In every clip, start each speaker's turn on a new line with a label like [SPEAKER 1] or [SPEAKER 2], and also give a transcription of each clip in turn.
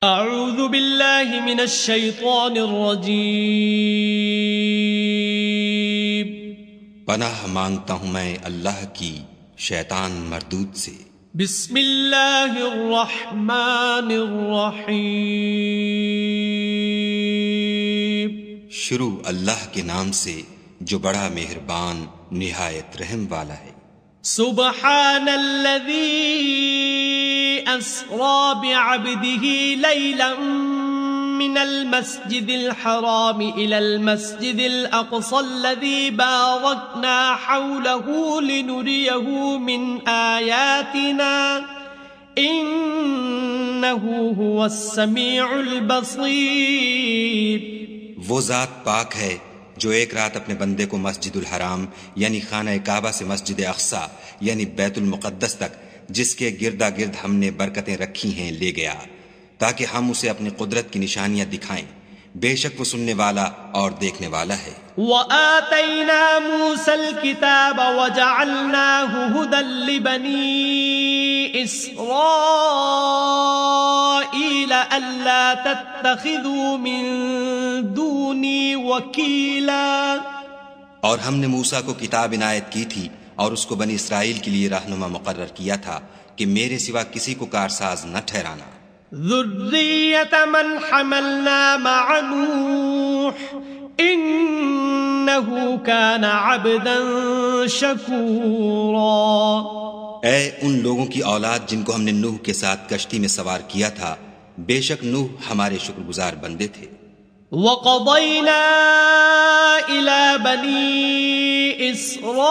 [SPEAKER 1] اعوذ باللہ من الشیطان الرجیم،
[SPEAKER 2] پناہ مانگتا ہوں میں اللہ کی شیطان مردود سے۔
[SPEAKER 1] بسم اللہ الرحمن الرحیم،
[SPEAKER 2] شروع اللہ کے نام سے جو بڑا مہربان نہایت رحم والا ہے۔
[SPEAKER 1] سبحان الذی اسرا بعبده لیلا من المسجد الحرام الى المسجد الاقصى الذي باركنا حوله لنريه من آياتنا انه هو السميع البصير۔
[SPEAKER 2] وہ ذات پاک ہے جو ایک رات اپنے بندے کو مسجد الحرام یعنی خانہ کعبہ سے مسجد اقصی یعنی بیت المقدس تک جس کے گردا گرد ہم نے برکتیں رکھی ہیں لے گیا تاکہ ہم اسے اپنی قدرت کی نشانیاں دکھائیں۔ بے شک وہ سننے والا اور دیکھنے والا ہے۔
[SPEAKER 1] وَآتَيْنَا مُوسَى الْكِتَابَ وَجَعَلْنَاهُ هُدًى لِبَنِي إِسْرَائِيلَ أَلَّا تَتَّخِذُوا مِن دُونِي وَكِيلًا۔
[SPEAKER 2] اور ہم نے موسیٰ کو کتاب عنایت کی تھی اور اس کو بنی اسرائیل کے لیے رہنما مقرر کیا تھا کہ میرے سوا کسی کو کارساز نہ ٹھہرانا۔
[SPEAKER 1] ذُرِّيَّةَ مَنْ حَمَلْنَا مَعَ نُوحٍ إِنَّهُ كَانَ عَبْدًا شَكُورًا۔
[SPEAKER 2] اے ان لوگوں کی اولاد جن کو ہم نے نوح کے ساتھ کشتی میں سوار کیا تھا، بے شک نوح ہمارے شکر گزار بندے تھے۔
[SPEAKER 1] وَقَضَيْنَا إِلَى بَنِي إِسْرَائِيلَ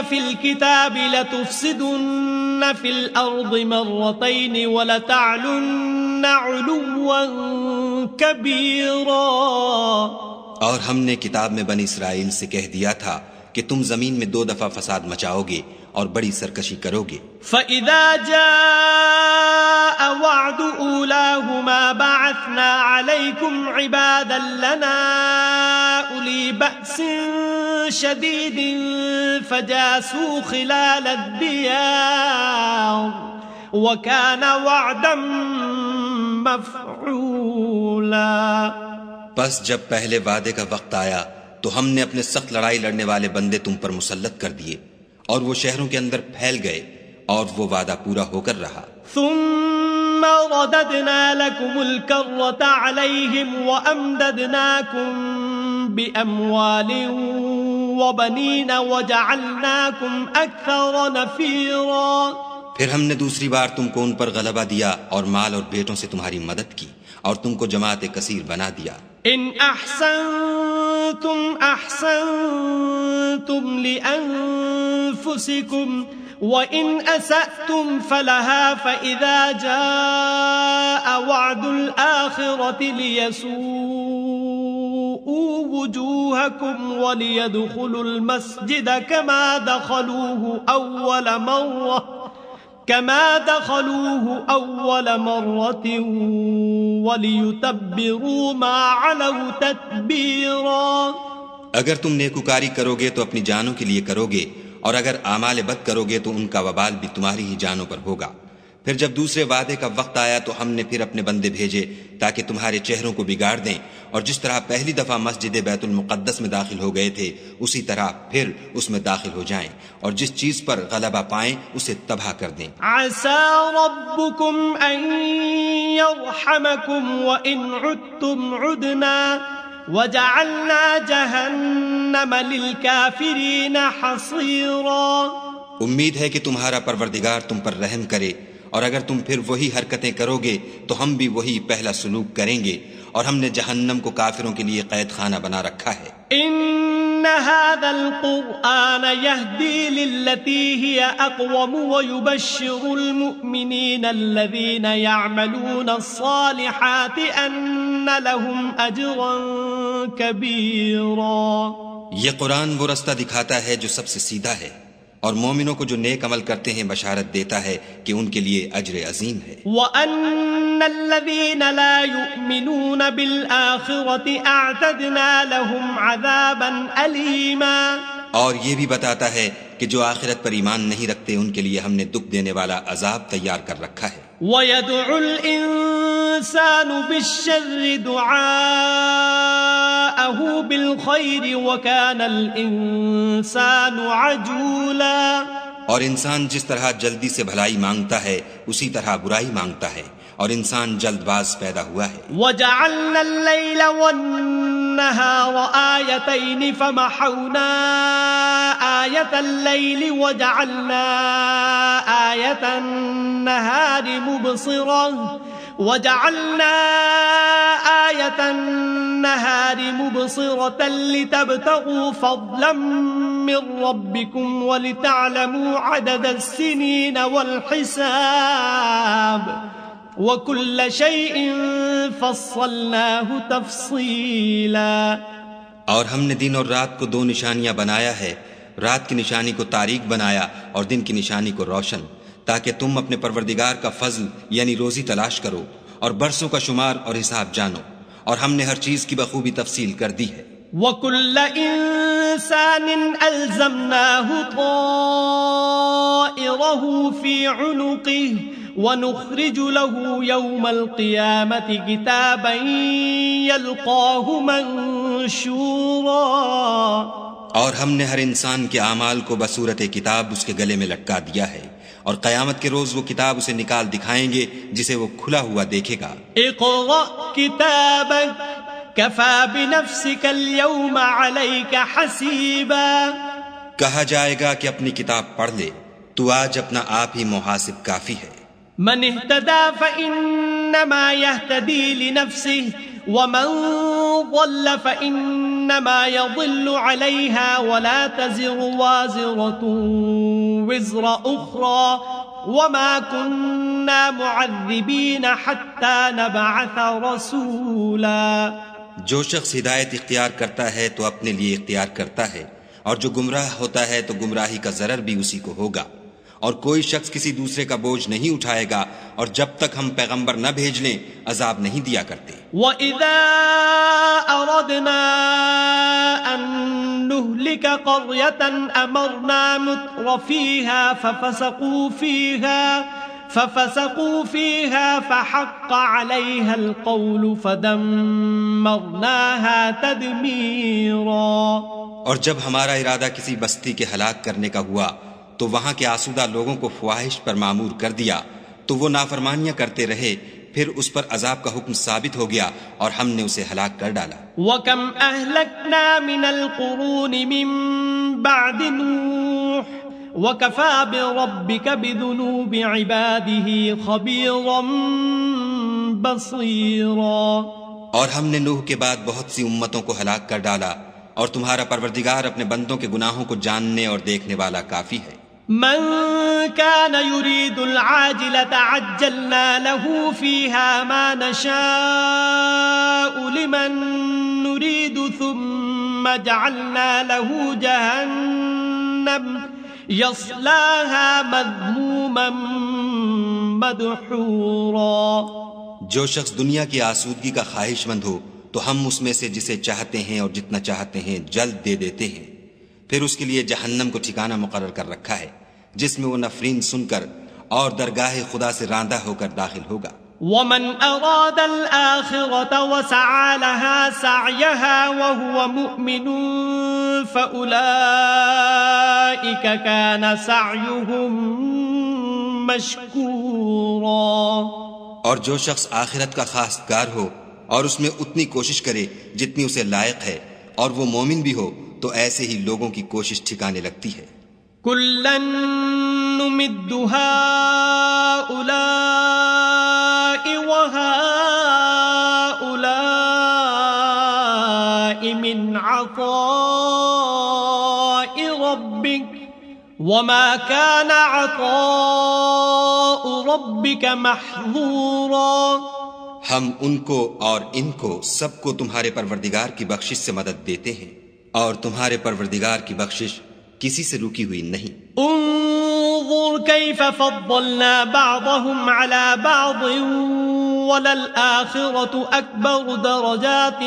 [SPEAKER 1] فِي الْكِتَابِ لَتُفْسِدُنَّ فِي الْأَرْضِ مَرَّتَيْنِ وَلَتَعْلُنَّ عُلُوًّا كَبِيرًا۔
[SPEAKER 2] اور ہم نے کتاب میں بنی اسرائیل سے کہہ دیا تھا کہ تم زمین میں 2 دفعہ فساد مچاؤ گے اور بڑی سرکشی کرو گے۔
[SPEAKER 1] فَإِذَا جَاءَ وَعْدُ أُولَاهُمَا بَعَثْنَا عَلَيْكُمْ عِبَادًا لَنَا أُولِي بَأْسٍ شَدِيدٍ فَجَاسُوا خِلَالَ الدِّيَارِ وَكَانَ وَعْدًا مَفْعُولًا۔
[SPEAKER 2] پس جب پہلے وعدے کا وقت آیا تو ہم نے اپنے سخت لڑائی لڑنے والے بندے تم پر مسلط کر دیے اور وہ شہروں کے اندر پھیل گئے اور وہ وعدہ پورا ہو کر رہا۔
[SPEAKER 1] ثم رددنا لكم الكرة عليهم وأمددناكم بأموال وبنين وجعلناكم أكثر نفيرا۔
[SPEAKER 2] پھر ہم نے دوسری بار تم کو ان پر غلبہ دیا اور مال اور بیٹوں سے تمہاری مدد کی اور تم کو جماعت کثیر بنا دیا۔
[SPEAKER 1] ان احسنتم احسنتم لانفسكم وان اسأتم فلها فاذا جاء وعد الاخرة ليسوءوا وجوهكم وليدخلوا المسجد كما دخلوه أول مرة وَلِيُتَبِّرُوا مَا عَلَوْا تَتْبِيرًا۔
[SPEAKER 2] اگر تم نیکوکاری کرو گے تو اپنی جانوں کے لیے کرو گے اور اگر اعمال بد کرو گے تو ان کا وبال بھی تمہاری ہی جانوں پر ہوگا۔ پھر جب دوسرے وعدے کا وقت آیا تو ہم نے پھر اپنے بندے بھیجے تاکہ تمہارے چہروں کو بگاڑ دیں، اور جس طرح پہلی دفعہ مسجد بیت المقدس میں داخل ہو گئے تھے اسی طرح پھر اس میں داخل ہو جائیں، اور جس چیز پر غلبہ پائیں اسے تباہ کر دیں۔
[SPEAKER 1] عسى ربكم ان يرحمكم وان عدتم عدنا وجعلنا جهنم للكافرين حصيرا۔
[SPEAKER 2] امید ہے کہ تمہارا پروردگار تم پر رحم کرے، اور اگر تم پھر وہی حرکتیں کرو گے تو ہم بھی وہی پہلا سلوک کریں گے، اور ہم نے جہنم کو کافروں کے لیے قید خانہ بنا رکھا ہے۔
[SPEAKER 1] ان هذا القرآن يهدي للتي هي اقوم ويبشر المؤمنين الذين يعملون الصالحات ان لهم اجرا كبيرا۔
[SPEAKER 2] یہ قرآن وہ رستہ دکھاتا ہے جو سب سے سیدھا ہے، اور مومنوں کو جو نیک عمل کرتے ہیں بشارت دیتا ہے کہ ان کے لیے اجر عظیم ہے۔
[SPEAKER 1] وَأَنَّ الَّذِينَ لَا يُؤْمِنُونَ بِالْآخِرَةِ أَعْتَدْنَا لَهُمْ عَذَابًا أَلِيمًا۔
[SPEAKER 2] اور یہ بھی بتاتا ہے کہ جو آخرت پر ایمان نہیں رکھتے ان کے لیے ہم نے دکھ دینے والا عذاب تیار کر رکھا ہے۔
[SPEAKER 1] وَيَدْعُ الْإِنسَانُ بِالشَّرِّ دُعَاءَهُ بِالْخَيْرِ وَكَانَ الْإِنسَانُ عَجُولًا.
[SPEAKER 2] اور انسان جس طرح جلدی سے بھلائی مانگتا ہے اسی طرح برائی مانگتا ہے، اور انسان جلد باز پیدا ہوا ہے.
[SPEAKER 1] وَجَعَلْنَا اللَّيْلَ وَالنَّهَارَ آيَتَيْنِ فَمَحَوْنَا آيَةَ اللَّيْلِ وَجَعَلْنَا آيَةَ النَّهَارِ مُبْصِرَةً لِتَبْتَغُوا فَضْلًا مِّن رَّبِّكُمْ وَلِتَعْلَمُوا عَدَدَ السِّنِينَ وَالْحِسَابَ وَكُلَّ شَيْءٍ فَصَّلْنَاهُ تَفْصِيلًا.
[SPEAKER 2] اور ہم نے دن اور رات کو دو نشانیاں بنایا ہے، رات کی نشانی کو تاریک بنایا اور دن کی نشانی کو روشن، تاکہ تم اپنے پروردگار کا فضل یعنی روزی تلاش کرو اور برسوں کا شمار اور حساب جانو، اور ہم نے ہر چیز کی بخوبی تفصیل کر دی ہے.
[SPEAKER 1] وَكُلَّ إِنسَانٍ أَلْزَمْنَاهُ طَائِرَهُ فِي عُنُقِهِ وَنُخْرِجُ لَهُ يَوْمَ الْقِيَامَةِ كِتَابًا يَلْقَاهُ مَنشُورًا.
[SPEAKER 2] اور ہم نے ہر انسان کے اعمال کو بصورت کتاب اس کے گلے میں لٹکا دیا ہے، اور قیامت کے روز وہ کتاب اسے نکال دکھائیں گے جسے وہ کھلا ہوا دیکھے گا.
[SPEAKER 1] اقرأ كتابك كفى بنفسك اليوم عليك حسيبا.
[SPEAKER 2] کہا جائے گا کہ اپنی کتاب پڑھ لے، تو آج اپنا آپ ہی محاسب کافی ہے.
[SPEAKER 1] من اهتدى فإنما يهتدي لنفسه ومن ضل فإنما يضل عليها ولا تزر وازرة وزر أخرى وما كنا معذبين حتى نبعث رسولا.
[SPEAKER 2] جو شخص ہدایت اختیار کرتا ہے تو اپنے لیے اختیار کرتا ہے، اور جو گمراہ ہوتا ہے تو گمراہی کا ضرر بھی اسی کو ہوگا، اور کوئی شخص کسی دوسرے کا بوجھ نہیں اٹھائے گا، اور جب تک ہم پیغمبر نہ بھیج لیں عذاب نہیں دیا کرتے.
[SPEAKER 1] وَإِذَا أَرَدْنَا أَن نُهْلِكَ قَرْيَةً أَمَرْنَا مُتْرَ فِيهَا فَفَسَقُوا فِيهَا فَحَقَّ عَلَيْهَا الْقَوْلُ فَدَمَّرْنَاهَا تَدْمِيرًا.
[SPEAKER 2] اور جب ہمارا ارادہ کسی بستی کے ہلاک کرنے کا ہوا تو وہاں کے آسودہ لوگوں کو فواحش پر معمور کر دیا، تو وہ نافرمانیاں کرتے رہے، پھر اس پر عذاب کا حکم ثابت ہو گیا اور ہم نے اسے ہلاک کر ڈالا.
[SPEAKER 1] وَكَمْ أَهْلَكْنَا مِنَ الْقُرُونِ مِن بَعْدِ نُوحٍ وَكَفَى بِرَبِّكَ بِذُنُوبِ عِبَادِهِ خَبِيرًا بَصِيرًا.
[SPEAKER 2] اور ہم نے نوح کے بعد بہت سی امتوں کو ہلاک کر ڈالا، اور تمہارا پروردگار اپنے بندوں کے گناہوں کو جاننے اور دیکھنے والا کافی ہے.
[SPEAKER 1] من كان يريد العاجلة عجلنا له فيها ما نشاء لمن نريد ثم جعلنا له جهنم يصلاها مذموما مدحورا.
[SPEAKER 2] جو شخص دنیا کی آسودگی کا خواہش مند ہو تو ہم اس میں سے جسے چاہتے ہیں اور جتنا چاہتے ہیں جلد دے دیتے ہیں، پھر اس کے لیے جہنم کو ٹھکانہ مقرر کر رکھا ہے جس میں وہ نفرین سن کر اور درگاہ خدا سے راندہ ہو کر داخل ہوگا.
[SPEAKER 1] ومن اراد الآخرة وسعى لها سعيها وهو مؤمن فأولئك كان سعيهم مشكورا.
[SPEAKER 2] اور جو شخص آخرت کا خواستگار ہو اور اس میں اتنی کوشش کرے جتنی اسے لائق ہے، اور وہ مومن بھی ہو، تو ایسے ہی لوگوں کی کوشش ٹھکانے لگتی ہے.
[SPEAKER 1] كُلًّا نُمِدُّ هَؤُلَاءِ وَهَؤُلَاءِ مِنْ عَطَاءِ رَبِّكَ وَمَا كَانَ عَطَاءُ رَبِّكَ مَحْظُورًا.
[SPEAKER 2] ہم ان کو اور ان کو سب کو تمہارے پروردگار کی بخشش سے مدد دیتے ہیں، اور تمہارے پروردگار کی بخشش کسی سے رکی ہوئی نہیں.
[SPEAKER 1] انظر كيف فضلنا بعضهم على بعض وللآخرة أكبر درجات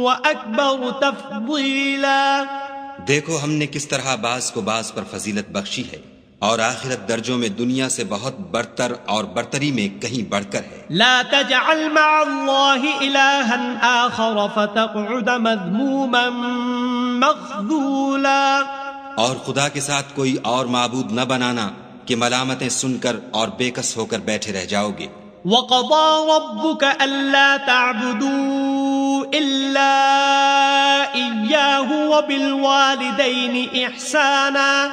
[SPEAKER 1] وأكبر تفضيلا.
[SPEAKER 2] دیکھو ہم نے کس طرح بعض کو بعض پر فضیلت بخشی ہے، اور آخرت درجوں میں دنیا سے بہت برتر اور برتری میں کہیں بڑھ کر ہے.
[SPEAKER 1] لا تجعل مع الله إلها آخر فتقعد مذموما مخذولا.
[SPEAKER 2] اور خدا کے ساتھ کوئی اور معبود نہ بنانا کہ ملامتیں سن کر اور بےکس ہو کر بیٹھے رہ جاؤ گے.
[SPEAKER 1] وَقَضَى رَبُّكَ أَلَّا تَعْبُدُوا إِلَّا إِيَّاهُ وَبِالْوَالِدَيْنِ إِحْسَانًا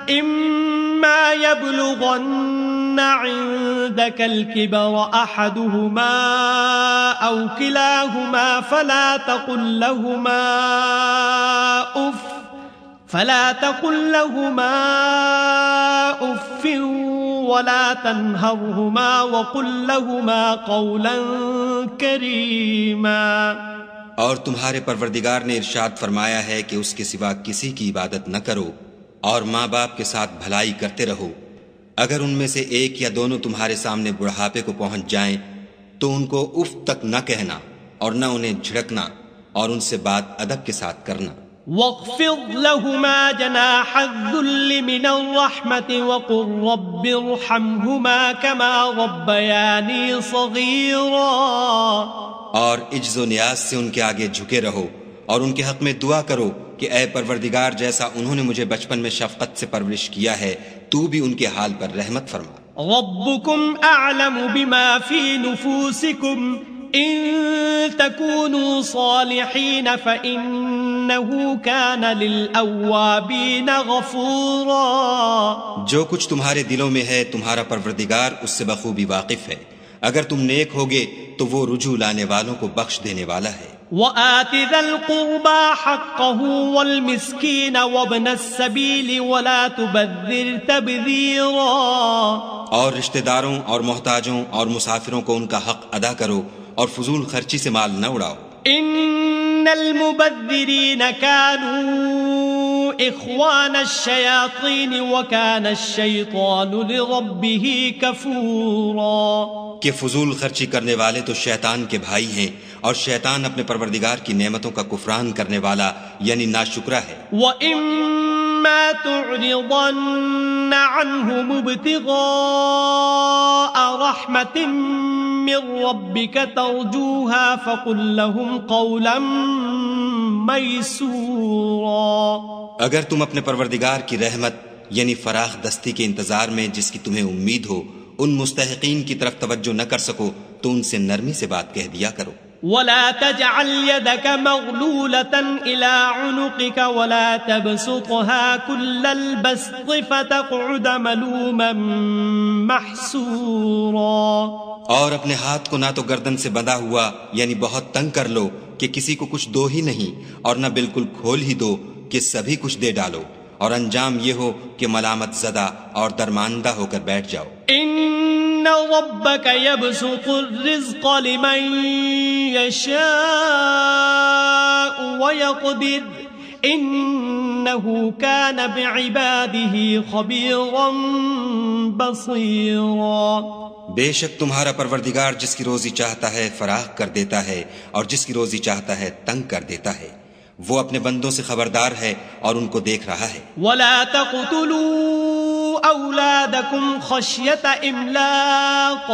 [SPEAKER 1] إِمَّا يَبْلُغَنَّ عِندَكَ الْكِبَرَ أَحَدُهُمَا أَوْ كِلَاهُمَا فلا تقل لهما اف ولا تنهرهما وقل لهما قولا كريما.
[SPEAKER 2] اور تمہارے پروردگار نے ارشاد فرمایا ہے کہ اس کے سوا کسی کی عبادت نہ کرو اور ماں باپ کے ساتھ بھلائی کرتے رہو. اگر ان میں سے ایک یا دونوں تمہارے سامنے بڑھاپے کو پہنچ جائیں تو ان کو اف تک نہ کہنا اور نہ انہیں جھڑکنا اور ان سے بات ادب کے ساتھ کرنا.
[SPEAKER 1] وَاخْفِضْ لَهُمَا جَنَاحَ الذُّلِّ مِنَ الرَّحْمَةِ وَقُلْ رَبِّ ارْحَمْهُمَا كَمَا رَبَّيَانِي صَغِيرًا.
[SPEAKER 2] اور عجز و نیاز سے ان کے آگے جھکے رہو اور ان کے حق میں دعا کرو کہ اے پروردگار جیسا انہوں نے مجھے بچپن میں شفقت سے پرورش کیا ہے تو بھی ان کے حال پر رحمت فرما.
[SPEAKER 1] رَبُّكُمْ أَعْلَمُ بِمَا فِي نُفُوسِكُمْ إِن تَكُونُوا صَالِحِينَ فَإِنَّهُ كَانَ لِلْأَوَّابِينَ غَفُورًا.
[SPEAKER 2] جو کچھ تمہارے دلوں میں ہے تمہارا پروردگار اس سے بخوبی واقف ہے. اگر تم نیک ہوگے تو وہ رجوع لانے والوں کو بخش دینے والا ہے.
[SPEAKER 1] وَآتِ ذَا الْقُرْبَى حَقَّهُ وَالْمِسْكِينَ وَابْنَ السَّبِيلِ وَلَا تُبَذِّرْ تَبْذِيرًا.
[SPEAKER 2] اور رشتہ داروں اور محتاجوں اور مسافروں کو ان کا حق ادا کرو اور فضول خرچی سے مال نہ اڑاؤ.
[SPEAKER 1] ان المبذرین كانوا اخوان الشیاطین وكان الشیطان لربه کفورا.
[SPEAKER 2] کہ فضول خرچی کرنے والے تو شیطان کے بھائی ہیں اور شیطان اپنے پروردگار کی نعمتوں کا کفران کرنے والا یعنی ناشکرا ہے.
[SPEAKER 1] وَإِمَّا تُعْرِضَنَّ عَنْهُمُ ابْتِغَاءَ رَحْمَةٍ مِّن رَّبِّكَ تَرْجُوهَا فَقُل لَّهُمْ قَوْلًا مَّيْسُورًا.
[SPEAKER 2] اگر تم اپنے پروردگار کی رحمت یعنی فراخ دستی کے انتظار میں جس کی تمہیں امید ہو ان مستحقین کی طرف توجہ نہ کر سکو تو ان سے نرمی سے بات کہہ دیا کرو.
[SPEAKER 1] وَلَا تَجْعَلْ يَدَكَ مَغْلُولَةً إِلَىٰ عُنُقِكَ وَلَا تَبْسُطْهَا كُلَّ الْبَسْطِ فَتَقْعُدَ مَلُومًا مَّحْسُورًا.
[SPEAKER 2] اور اپنے ہاتھ کو نہ تو گردن سے بندھا ہوا یعنی بہت تنگ کر لو کہ کسی کو کچھ دو ہی نہیں اور نہ بالکل کھول ہی دو کہ سبھی کچھ دے ڈالو اور انجام یہ ہو کہ ملامت زدہ اور درماندہ ہو کر بیٹھ جاؤ.
[SPEAKER 1] ان ربك يبسط الرزق لمن يشاء ويقدر انه كان بعباده خبيرا بصيرا.
[SPEAKER 2] بے شک تمہارا پروردگار جس کی روزی چاہتا ہے فراخ کر دیتا ہے اور جس کی روزی چاہتا ہے تنگ کر دیتا ہے. وہ اپنے بندوں سے خبردار ہے اور ان کو دیکھ رہا ہے.
[SPEAKER 1] وَلَا تَقْتُلُوا أَوْلَادَكُمْ خَشْيَةَ إِمْلَاقٍ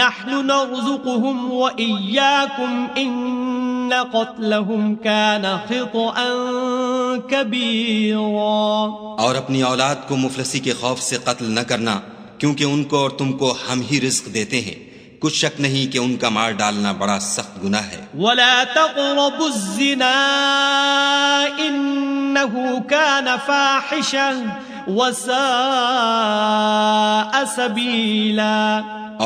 [SPEAKER 1] نَحْنُ نَرْزُقُهُمْ وَإِيَّاكُمْ إِنَّ قَتْلَهُمْ كَانَ خِطْئًا كَبِيرًا.
[SPEAKER 2] اور اپنی اولاد کو مفلسی کے خوف سے قتل نہ کرنا کیونکہ ان کو اور تم کو ہم ہی رزق دیتے ہیں. کچھ شک نہیں کہ ان کا مار ڈالنا بڑا سخت گناہ ہے.
[SPEAKER 1] وَلَا تَقْرَبُوا الزِّنَا إِنَّهُ كَانَ فَاحِشًا وَسَاءَ سَبِيلًا.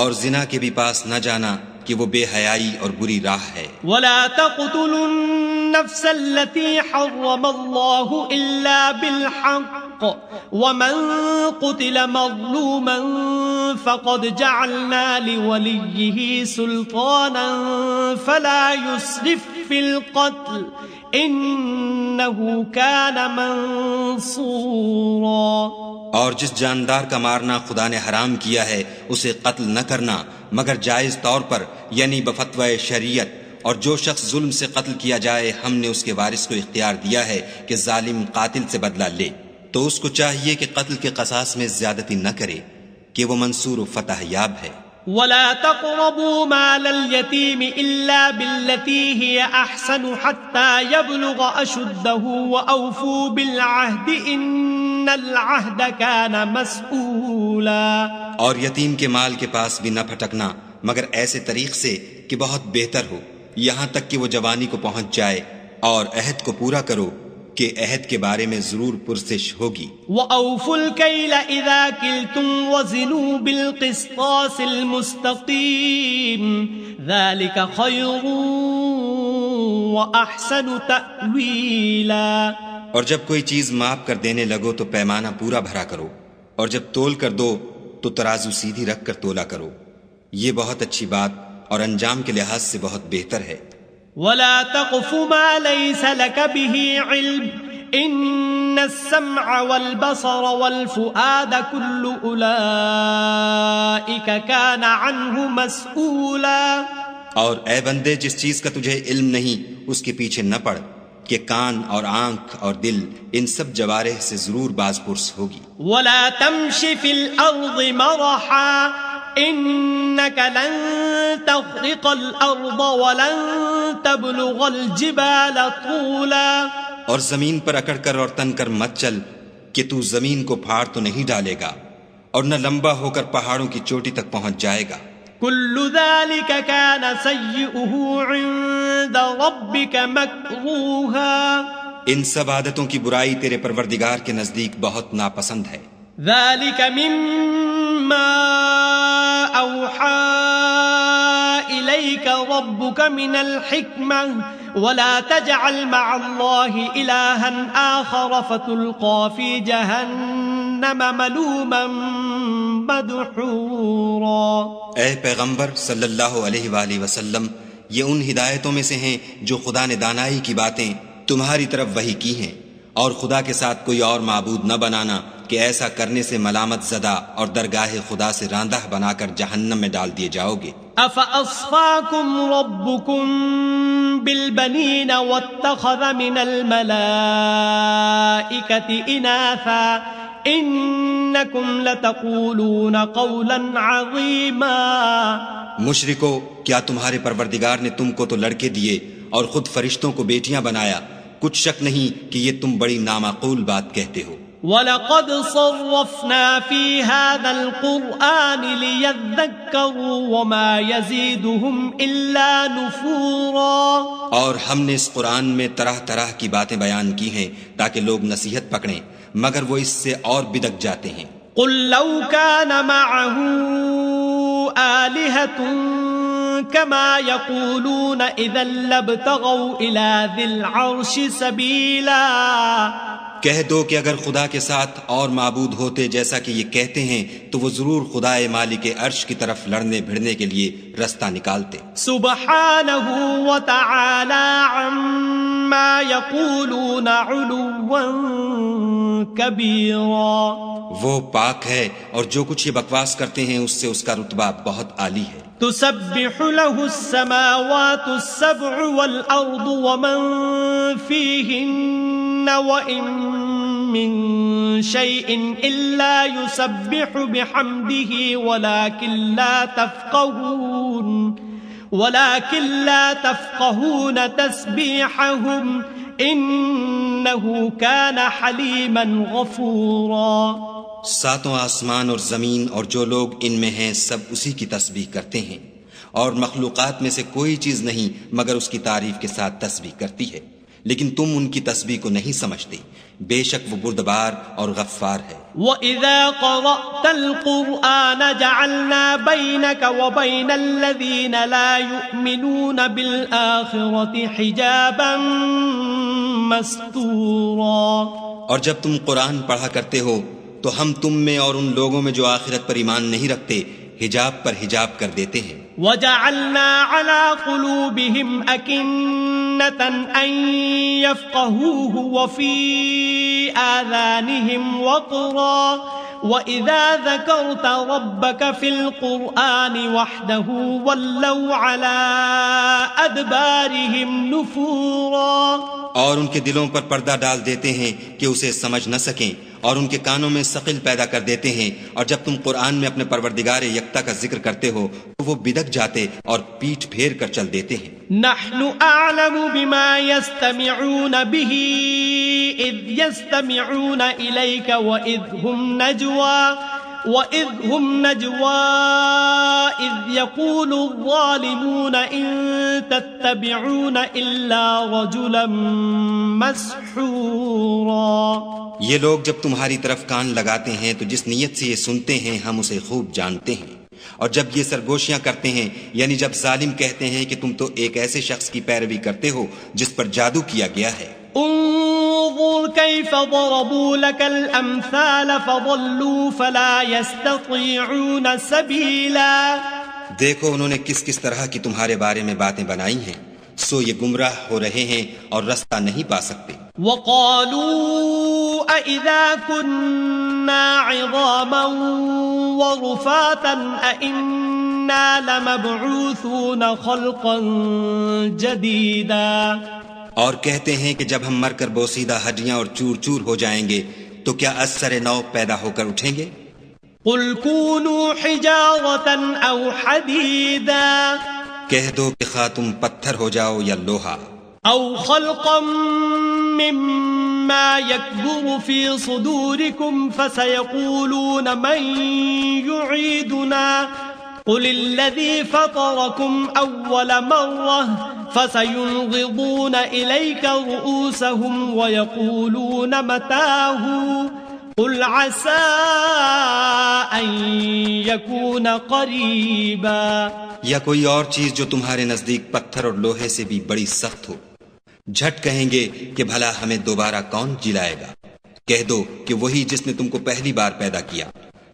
[SPEAKER 2] اور زنا کے بھی پاس نہ جانا کہ وہ بے حیائی اور بری راہ ہے.
[SPEAKER 1] وَلَا تَقْتُلُوا النَّفْسَ الَّتِي حَرَّمَ اللَّهُ إِلَّا بِالْحَقِّ وَمَن قُتِلَ مَظْلُومًا فَقَدْ جَعَلْنَا لِوَلِيِّهِ سُلْطَانًا فَلَا يُسْرِفْ فِي الْقَتْلِ إِنَّهُ كَانَ مَنصُورًا.
[SPEAKER 2] اور جس جاندار کا مارنا خدا نے حرام کیا ہے اسے قتل نہ کرنا مگر جائز طور پر یعنی بفتوی شریعت. اور جو شخص ظلم سے قتل کیا جائے ہم نے اس کے وارث کو اختیار دیا ہے کہ ظالم قاتل سے بدلہ لے. تو اس کو چاہیے کہ قتل کے قصاص میں زیادتی نہ کرے کہ وہ منصور و فتح یاب ہے.
[SPEAKER 1] ولا تقربوا مال اليتيم إلا بالتي هي أحسن حتى يبلغ أشده وأوفوا بالعهد إن العهد كان مسؤولا.
[SPEAKER 2] اور یتیم کے مال کے پاس بھی نہ پھٹکنا مگر ایسے طریق سے کہ بہت بہتر ہو، یہاں تک کہ وہ جوانی کو پہنچ جائے، اور عہد کو پورا کرو کہ عہد کے بارے میں ضرور پرسش ہوگی.
[SPEAKER 1] وَأَوْفُوا الْكَيْلَ إِذَا كِلْتُمْ وَزِنُوا بِالْقِسْطَاسِ الْمُسْتَقِيمِ ذَلِكَ خَيْرٌ وَأَحْسَنُ تَأْوِيلًا.
[SPEAKER 2] اور جب کوئی چیز ماپ کر دینے لگو تو پیمانہ پورا بھرا کرو، اور جب تول کر دو تو ترازو سیدھی رکھ کر تولا کرو، یہ بہت اچھی بات اور انجام کے لحاظ سے بہت بہتر ہے.
[SPEAKER 1] ولا تقف ما ليس لك به علم إن السمع والبصر والفؤاد كل أولئك كان عنه مسؤولا.
[SPEAKER 2] اور اے بندے، جس چیز کا تجھے علم نہیں اس کے پیچھے نہ پڑ کہ کان اور آنکھ اور دل ان سب جوارح سے ضرور باز پرس ہوگی.
[SPEAKER 1] ولا تمش في الأرض مرحا إنك لن تخرق الأرض ولن تبلغ الجبال طولا.
[SPEAKER 2] اور زمین پر اکڑ کر اور تن کر مت چل کہ تو زمین کو پھاڑ تو نہیں ڈالے گا اور نہ لمبا ہو کر پہاڑوں کی چوٹی تک پہنچ جائے گا.
[SPEAKER 1] كل ذلك كان سيئه عند ربك مكروها.
[SPEAKER 2] ان سب عادتوں کی برائی تیرے پروردگار کے نزدیک بہت ناپسند ہے.
[SPEAKER 1] ذلك مما أوحى إليك ربك من الحكمة ولا تجعل مع الله إلها آخر فتلقى في جهنم ملوما مدحورا.
[SPEAKER 2] اے پیغمبر صلی اللہ علیہ وآلہ وسلم، یہ ان ہدایتوں میں سے ہیں جو خدا نے دانائی کی باتیں تمہاری طرف وحی کی ہیں، اور خدا کے ساتھ کوئی اور معبود نہ بنانا کہ ایسا کرنے سے ملامت زدہ اور درگاہ خدا سے راندہ بنا کر جہنم میں ڈال دیے جاؤ گے.
[SPEAKER 1] أَفَأَصْفَاكُمْ رَبُّكُمْ بِالْبَنِينَ وَاتَّخَذَ مِنَ الْمَلَائِكَةِ إِنَاثًا إِنَّكُمْ لَتَقُولُونَ قَوْلًا عَظِيمًا.
[SPEAKER 2] مشرکو، کیا تمہارے پروردگار نے تم کو تو لڑکے دیے اور خود فرشتوں کو بیٹیاں بنایا؟ کچھ شک نہیں کہ یہ تم بڑی نامعقول بات کہتے ہو.
[SPEAKER 1] وَلَقَدْ صَرَّفْنَا فِي هَذَا الْقُرْآنِ لِيَذَّكَّرُوا وَمَا يَزِيدُهُمْ إِلَّا نُفُورًا. اور ہم نے اس قرآن میں طرح طرح کی باتیں بیان کی ہیں تاکہ لوگ نصیحت پکڑیں، مگر وہ اس سے اور بدک جاتے ہیں. قُلْ لَوْ كَانَ مَعَهُ آلِهَةٌ كما يقولون إذا لابتغوا إلى ذي العرش سبيلا.
[SPEAKER 2] کہہ دو کہ اگر خدا کے ساتھ اور معبود ہوتے جیسا کہ یہ کہتے ہیں تو وہ ضرور خدائے مالک عرش کی طرف لڑنے بھڑنے کے لیے رستہ نکالتے.
[SPEAKER 1] سبحانہ وتعالی عما يقولون علوا کبیرا.
[SPEAKER 2] وہ پاک ہے اور جو کچھ یہ بکواس کرتے ہیں اس سے اس کا رتبہ بہت عالی ہے.
[SPEAKER 1] تسبح له السماوات السبع والأرض ومن فيهن وإن من شيء إلا يسبح بحمده ولكن لا تفقهون تسبيحهم إنه كان حليما غفورا.
[SPEAKER 2] ساتوں آسمان اور زمین اور جو لوگ ان میں ہیں سب اسی کی تسبیح کرتے ہیں، اور مخلوقات میں سے کوئی چیز نہیں مگر اس کی تعریف کے ساتھ تسبیح کرتی ہے، لیکن تم ان کی تسبیح کو نہیں سمجھتے. بے شک وہ بردبار اور غفار ہے.
[SPEAKER 1] وَإِذَا قَرَأْتَ الْقُرْآنَ جَعَلْنَا بَيْنَكَ وَبَيْنَ الَّذِينَ لَا يُؤْمِنُونَ بِالْآخِرَةِ حِجَابًا مَسْتُورًا.
[SPEAKER 2] اور جب تم قرآن پڑھا کرتے ہو تو ہم تم میں اور ان لوگوں میں جو آخرت پر ایمان نہیں رکھتے حجاب پر حجاب کر دیتے ہیں.
[SPEAKER 1] وَجَعَلْنَا عَلَى قُلُوبِهِمْ أَكِنَّةً أَن يَفْقَهُوهُ وَفِي آذَانِهِمْ وَقْرًا وَإِذَا ذَكَرْتَ رَبَّكَ فِي الْقُرْآنِ وَحْدَهُ وَلَّوْا عَلَى أَدْبَارِهِمْ نُفُورًا.
[SPEAKER 2] اور ان کے دلوں پر پردہ ڈال دیتے ہیں کہ اسے سمجھ نہ سکیں، اور ان کے کانوں میں ثقل پیدا کر دیتے ہیں، اور جب تم قرآن میں اپنے پروردگار یکتا کا ذکر کرتے ہو تو وہ بدک جاتے اور پیٹھ پھیر کر چل دیتے ہیں۔
[SPEAKER 1] نحن اعلم بما يستمعون به اذ يستمعون اليك وإذ هم نجوى إذ يقول الظالمون إن تتبعون إلا رجلا مسحورا۔
[SPEAKER 2] یہ لوگ جب تمہاری طرف کان لگاتے ہیں تو جس نیت سے یہ سنتے ہیں ہم اسے خوب جانتے ہیں، اور جب یہ سرگوشیاں کرتے ہیں یعنی جب ظالم کہتے ہیں کہ تم تو ایک ایسے شخص کی پیروی کرتے ہو جس پر جادو کیا گیا ہے۔
[SPEAKER 1] انظر كيف ضربوا لك الأمثال فضلوا فلا يستطيعون سبيلا۔
[SPEAKER 2] دیکھو انہوں نے کس کس طرح کی تمہارے بارے میں باتیں بنائی ہیں، سو یہ گمراہ ہو رہے ہیں اور رستہ نہیں پا سکتے۔
[SPEAKER 1] وقالوا أإذا كنا عظاما ورفاتا أإنا لمبعوثون خلقا جديدا۔
[SPEAKER 2] اور کہتے ہیں کہ جب ہم مر کر بوسیدہ ہڈیاں اور چور چور ہو جائیں گے تو کیا از سر نو پیدا ہو کر اٹھیں گے؟
[SPEAKER 1] قل كونوا حجارة أو حديدا،
[SPEAKER 2] کہہ دو کہ خواہ تم پتھر ہو جاؤ یا لوہا،
[SPEAKER 1] أو خلقا مما يكبر في صدوركم فسيقولون من يعيدنا قل الذي فطركم أول مرة فسينغضون إليك رؤوسهم ويقولون متاه قل عسى أن يكون قريبا۔
[SPEAKER 2] یا کوئی اور چیز جو تمہارے نزدیک پتھر اور لوہے سے بھی بڑی سخت ہو، جھٹ کہیں گے کہ بھلا ہمیں دوبارہ کون جلائے گا؟ کہہ دو کہ وہی جس نے تم کو پہلی بار پیدا کیا،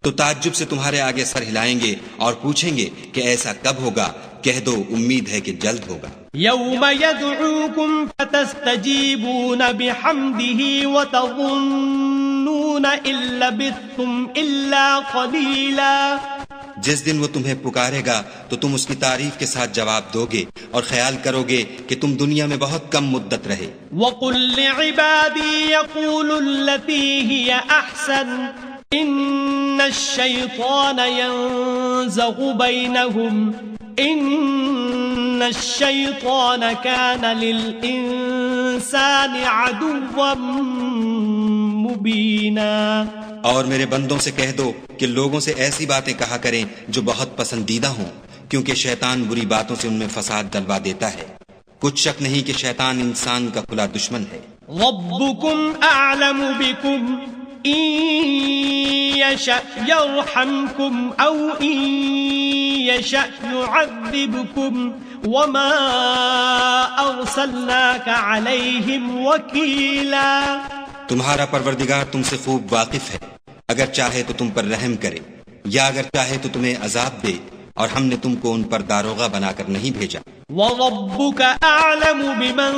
[SPEAKER 2] تو تعجب سے تمہارے آگے سر ہلائیں گے اور پوچھیں گے کہ ایسا کب ہوگا؟ کہہ دو امید ہے کہ جلد ہوگا۔
[SPEAKER 1] يوم يدعوكم فتستجيبون بحمده وتظنون إن لبثتم إلا قليلا۔
[SPEAKER 2] جس دن وہ تمہیں پکارے گا تو تم اس کی تعریف کے ساتھ جواب دو گے اور خیال کرو گے کہ تم دنیا میں بہت کم مدت رہے۔
[SPEAKER 1] وَقُلْ لِعِبَادِي يَقُولُوا الَّتِي هِيَ أَحْسَنُ إِنَّ الشَّيْطَانَ يَنزَغُ بَيْنَهُمْ إِنَّ الشَّيْطَانَ كَانَ لِلْإِنسَانِ عَدُوًّا مُبِينًا۔
[SPEAKER 2] اور میرے بندوں سے کہہ دو کہ لوگوں سے ایسی باتیں کہا کریں جو بہت پسندیدہ ہوں، کیونکہ شیطان بری باتوں سے ان میں فساد ڈلوا دیتا ہے۔ کچھ شک نہیں کہ شیطان انسان کا کھلا دشمن ہے۔
[SPEAKER 1] ربكم أعلم بكم إن يشأ يرحمكم أو إن يشأ يعذبكم وما أرسلناك عليهم وكيلا۔
[SPEAKER 2] تمہارا پروردگار تم سے خوب واقف ہے، اگر چاہے تو تم پر رحم کرے یا اگر چاہے تو تمہیں عذاب دے، اور ہم نے تم کو ان پر داروغہ بنا کر نہیں بھیجا۔
[SPEAKER 1] وَرَبُّكَ أَعْلَمُ بِمَن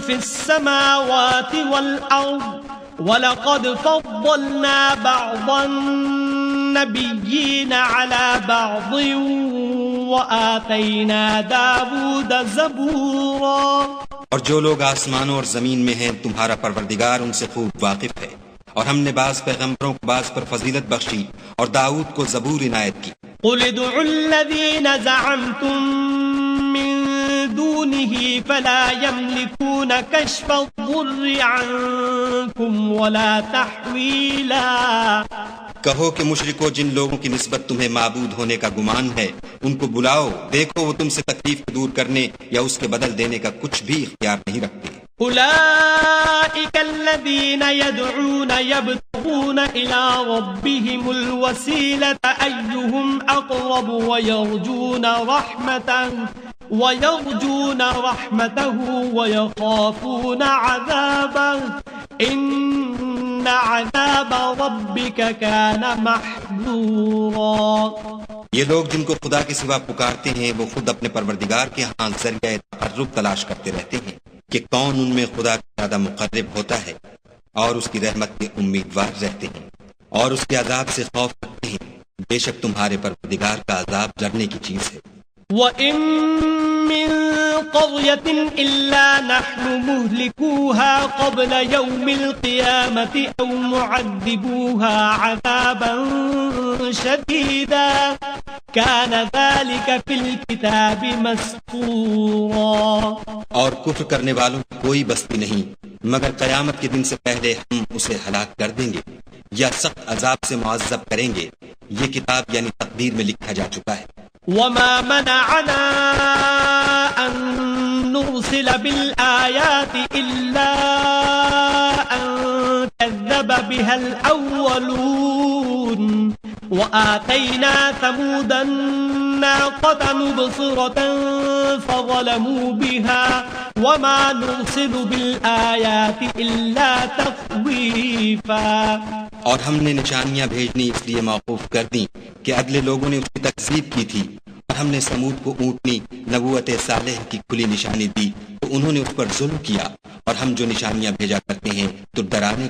[SPEAKER 1] فِي السَّمَاوَاتِ وَالْأَرْضِ وَلَقَدْ فَضَّلْنَا بَعْضَ النَّبِيِّينَ عَلَى بَعْضٍ وَآتَيْنَا دَاوُودَ زَبُورًا۔
[SPEAKER 2] اور جو لوگ آسمانوں اور زمین میں ہیں تمہارا پروردگار ان سے خوب واقف ہے، اور ہم نے بعض پیغمبروں کو بعض پر فضیلت بخشی اور داؤد کو زبور عنایت کی۔
[SPEAKER 1] قُلِ ادْعُوا الَّذِينَ زَعَمْتُم مِّن دُونِهِ فَلَا يَمْلِكُونَ كَشْفَ الضُّرِّ عَنكُمْ وَلَا تَحْوِيلًا۔
[SPEAKER 2] کہو کہ مشرکو جن لوگوں کی نسبت تمہیں معبود ہونے کا گمان ہے ان کو بلاؤ، دیکھو وہ تم سے تکلیف دور کرنے یا اس کے بدل دینے کا کچھ بھی اختیار نہیں رکھتے۔
[SPEAKER 1] أولئك الذين يدعون يبتغون إلى ربهم الوسيلة أيهم أقرب ويرجون رحمته ويخافون عذابه إن عذاب ربك كان محذورا۔
[SPEAKER 2] یہ لوگ جن کو خدا کے سوا پکارتے ہیں وہ خود اپنے پروردگار کے ہاں ذریعہ تقرب تلاش کرتے رہتے ہیں کہ کون ان میں خدا کا زیادہ مقرب ہوتا ہے، اور اس کی رحمت کے امیدوار رہتے ہیں اور اس کے عذاب سے خوف رکھتے ہیں۔ بے شک تمہارے پروردگار کا عذاب ڈرنے کی چیز ہے۔
[SPEAKER 1] وَإِن مِّن قرية إلا نحن مهلكوها قبل يوم القيامة أو معذبوها عذابا شديدا كان ذلك في الكتاب مسطورا.
[SPEAKER 2] اور کفر کرنے والوں کی کوئی بستی نہیں مگر قیامت کے دن سے پہلے ہم اسے ہلاک کر دیں گے یا سخت عذاب سے معذب کریں گے. یہ کتاب یعنی تقدیر میں لکھا جا چکا ہے.
[SPEAKER 1] وما منعنا أن نرسل بالآيات إلا أن كذب بها الأولون وآتينا ثمود الناقة مبصرة فظلموا بها وما نرسل بالآيات إلا تخويفا.
[SPEAKER 2] اور ہم نے نشانیاں بھیجنی اس لیے موقوف کر دیں کہ اگلے لوگوں نے اس کی تکذیب کی تھی اور ہم نے سمود کو اونٹنی نبوت صالح کی کھلی نشانی دی تو انہوں نے اس پر ظلم کیا. اور ہم جو نشانیاں بھیجا کرتے ہیں تو ڈرانے.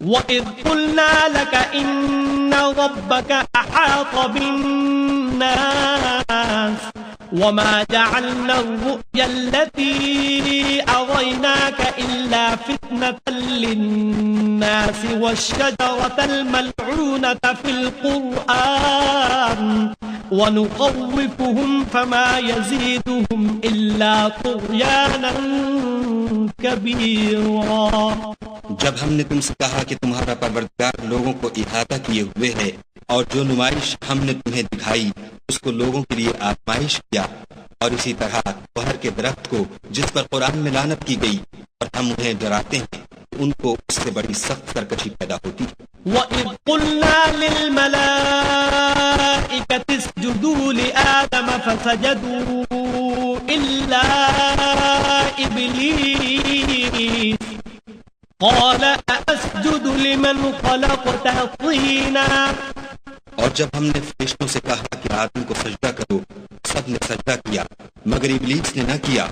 [SPEAKER 1] وَإِذْ قُلْنَا لَكَ إِنَّ رَبَّكَ أَحَاطَ بِالنَّاسِ وَمَا جَعَلْنَا الرُّؤْيَا الَّتِي أَرَيْنَاكَ إِلَّا فِتْنَةً لِلنَّاسِ وَالشَّجَرَةَ الْمَلْعُونَةَ فِي الْقُرْآنِ وَنُخَوِّفُهُمْ فَمَا يَزِيدُهُمْ إِلَّا طُغْيَانًا كَبِيرًا.
[SPEAKER 2] جب ہم نے تم سے کہا کہ تمہارا پروردگار لوگوں کو احاطہ کیے ہوئے ہے اور جو نمائش ہم نے تمہیں دکھائی اس کو لوگوں کے لیے آزمائش کیا، اور اسی طرح کوہر کے درخت کو جس پر قرآن میں لعنت کی گئی اور ہم انہیں ڈراتے ہیں ان کو اس سے بڑی سخت سرکشی پیدا ہوتی ہے.
[SPEAKER 1] وَإِذْ قُلْنَا لِلْمَلَائِكَةِ اسْجُدُوا لِآدَمَ فَسَجَدُوا إِلَّا إِبْلِيسَ قَالَ أَأَسْجُدُ لِمَنْ خَلَقْتَ طِينًا.
[SPEAKER 2] اور جب ہم نے فرشتوں سے کہا کہ آدم کو سجدہ کرو سب نے سجدہ کیا مگر ابلیس نے نہ کیا.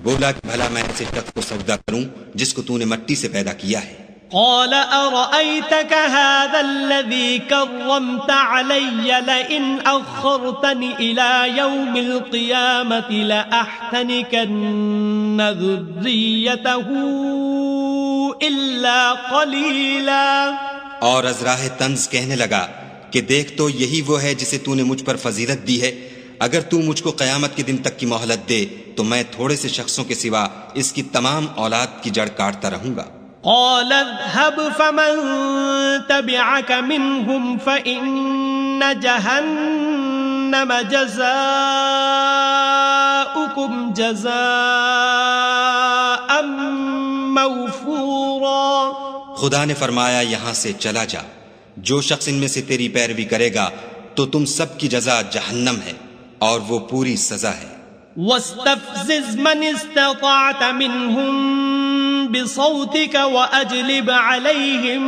[SPEAKER 2] بولا کہ بھلا میں ایسے شخص کو سجدہ کروں جس کو تو نے مٹی سے پیدا کیا ہے.
[SPEAKER 1] قال أرأيتك هذا الذي كرمت علي لئن أخرتني إلى يوم القيامة لأحتنكن ذريته إلا قليلا.
[SPEAKER 2] اور ازراہ طنز کہنے لگا کہ دیکھ تو یہی وہ ہے جسے تو نے مجھ پر فضیلت دی ہے. اگر تو مجھ کو قیامت کے دن تک کی مہلت دے تو میں تھوڑے سے شخصوں کے سوا اس کی تمام اولاد کی جڑ کاٹتا رہوں گا.
[SPEAKER 1] قال اذهب فمن تبعك منهم فإن جهنم جزاؤكم جزاء موفورا.
[SPEAKER 2] خدا نے فرمایا یہاں سے چلا جا، جو شخص ان میں سے تیری پیروی کرے گا تو تم سب کی جزا جہنم ہے اور وہ پوری سزا ہے.
[SPEAKER 1] واستفزز من استطعت منهم بصوتك وأجلب عليهم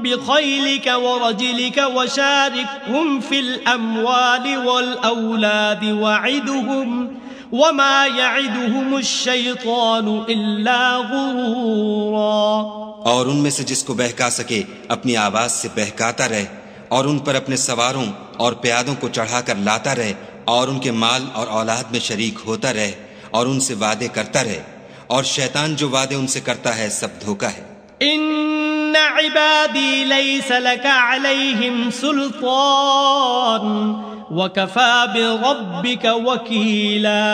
[SPEAKER 1] بخيلك ورجلك وشاركهم في الأموال والأولاد وعدهم وما يعدهم الشيطان إلا غرورا.
[SPEAKER 2] اور ان میں سے جس کو بہکا سکے اپنی آواز سے بہکاتا رہے اور ان پر اپنے سواروں اور پیادوں کو چڑھا کر لاتا رہے اور ان کے مال اور اولاد میں شریک ہوتا رہے اور ان سے وعدے کرتا رہے، اور شیطان جو وعدے ان سے کرتا ہے سب دھوکا ہے.
[SPEAKER 1] ان عبادی لیس لک علیہم سلطان وکفا بربک وکیلا.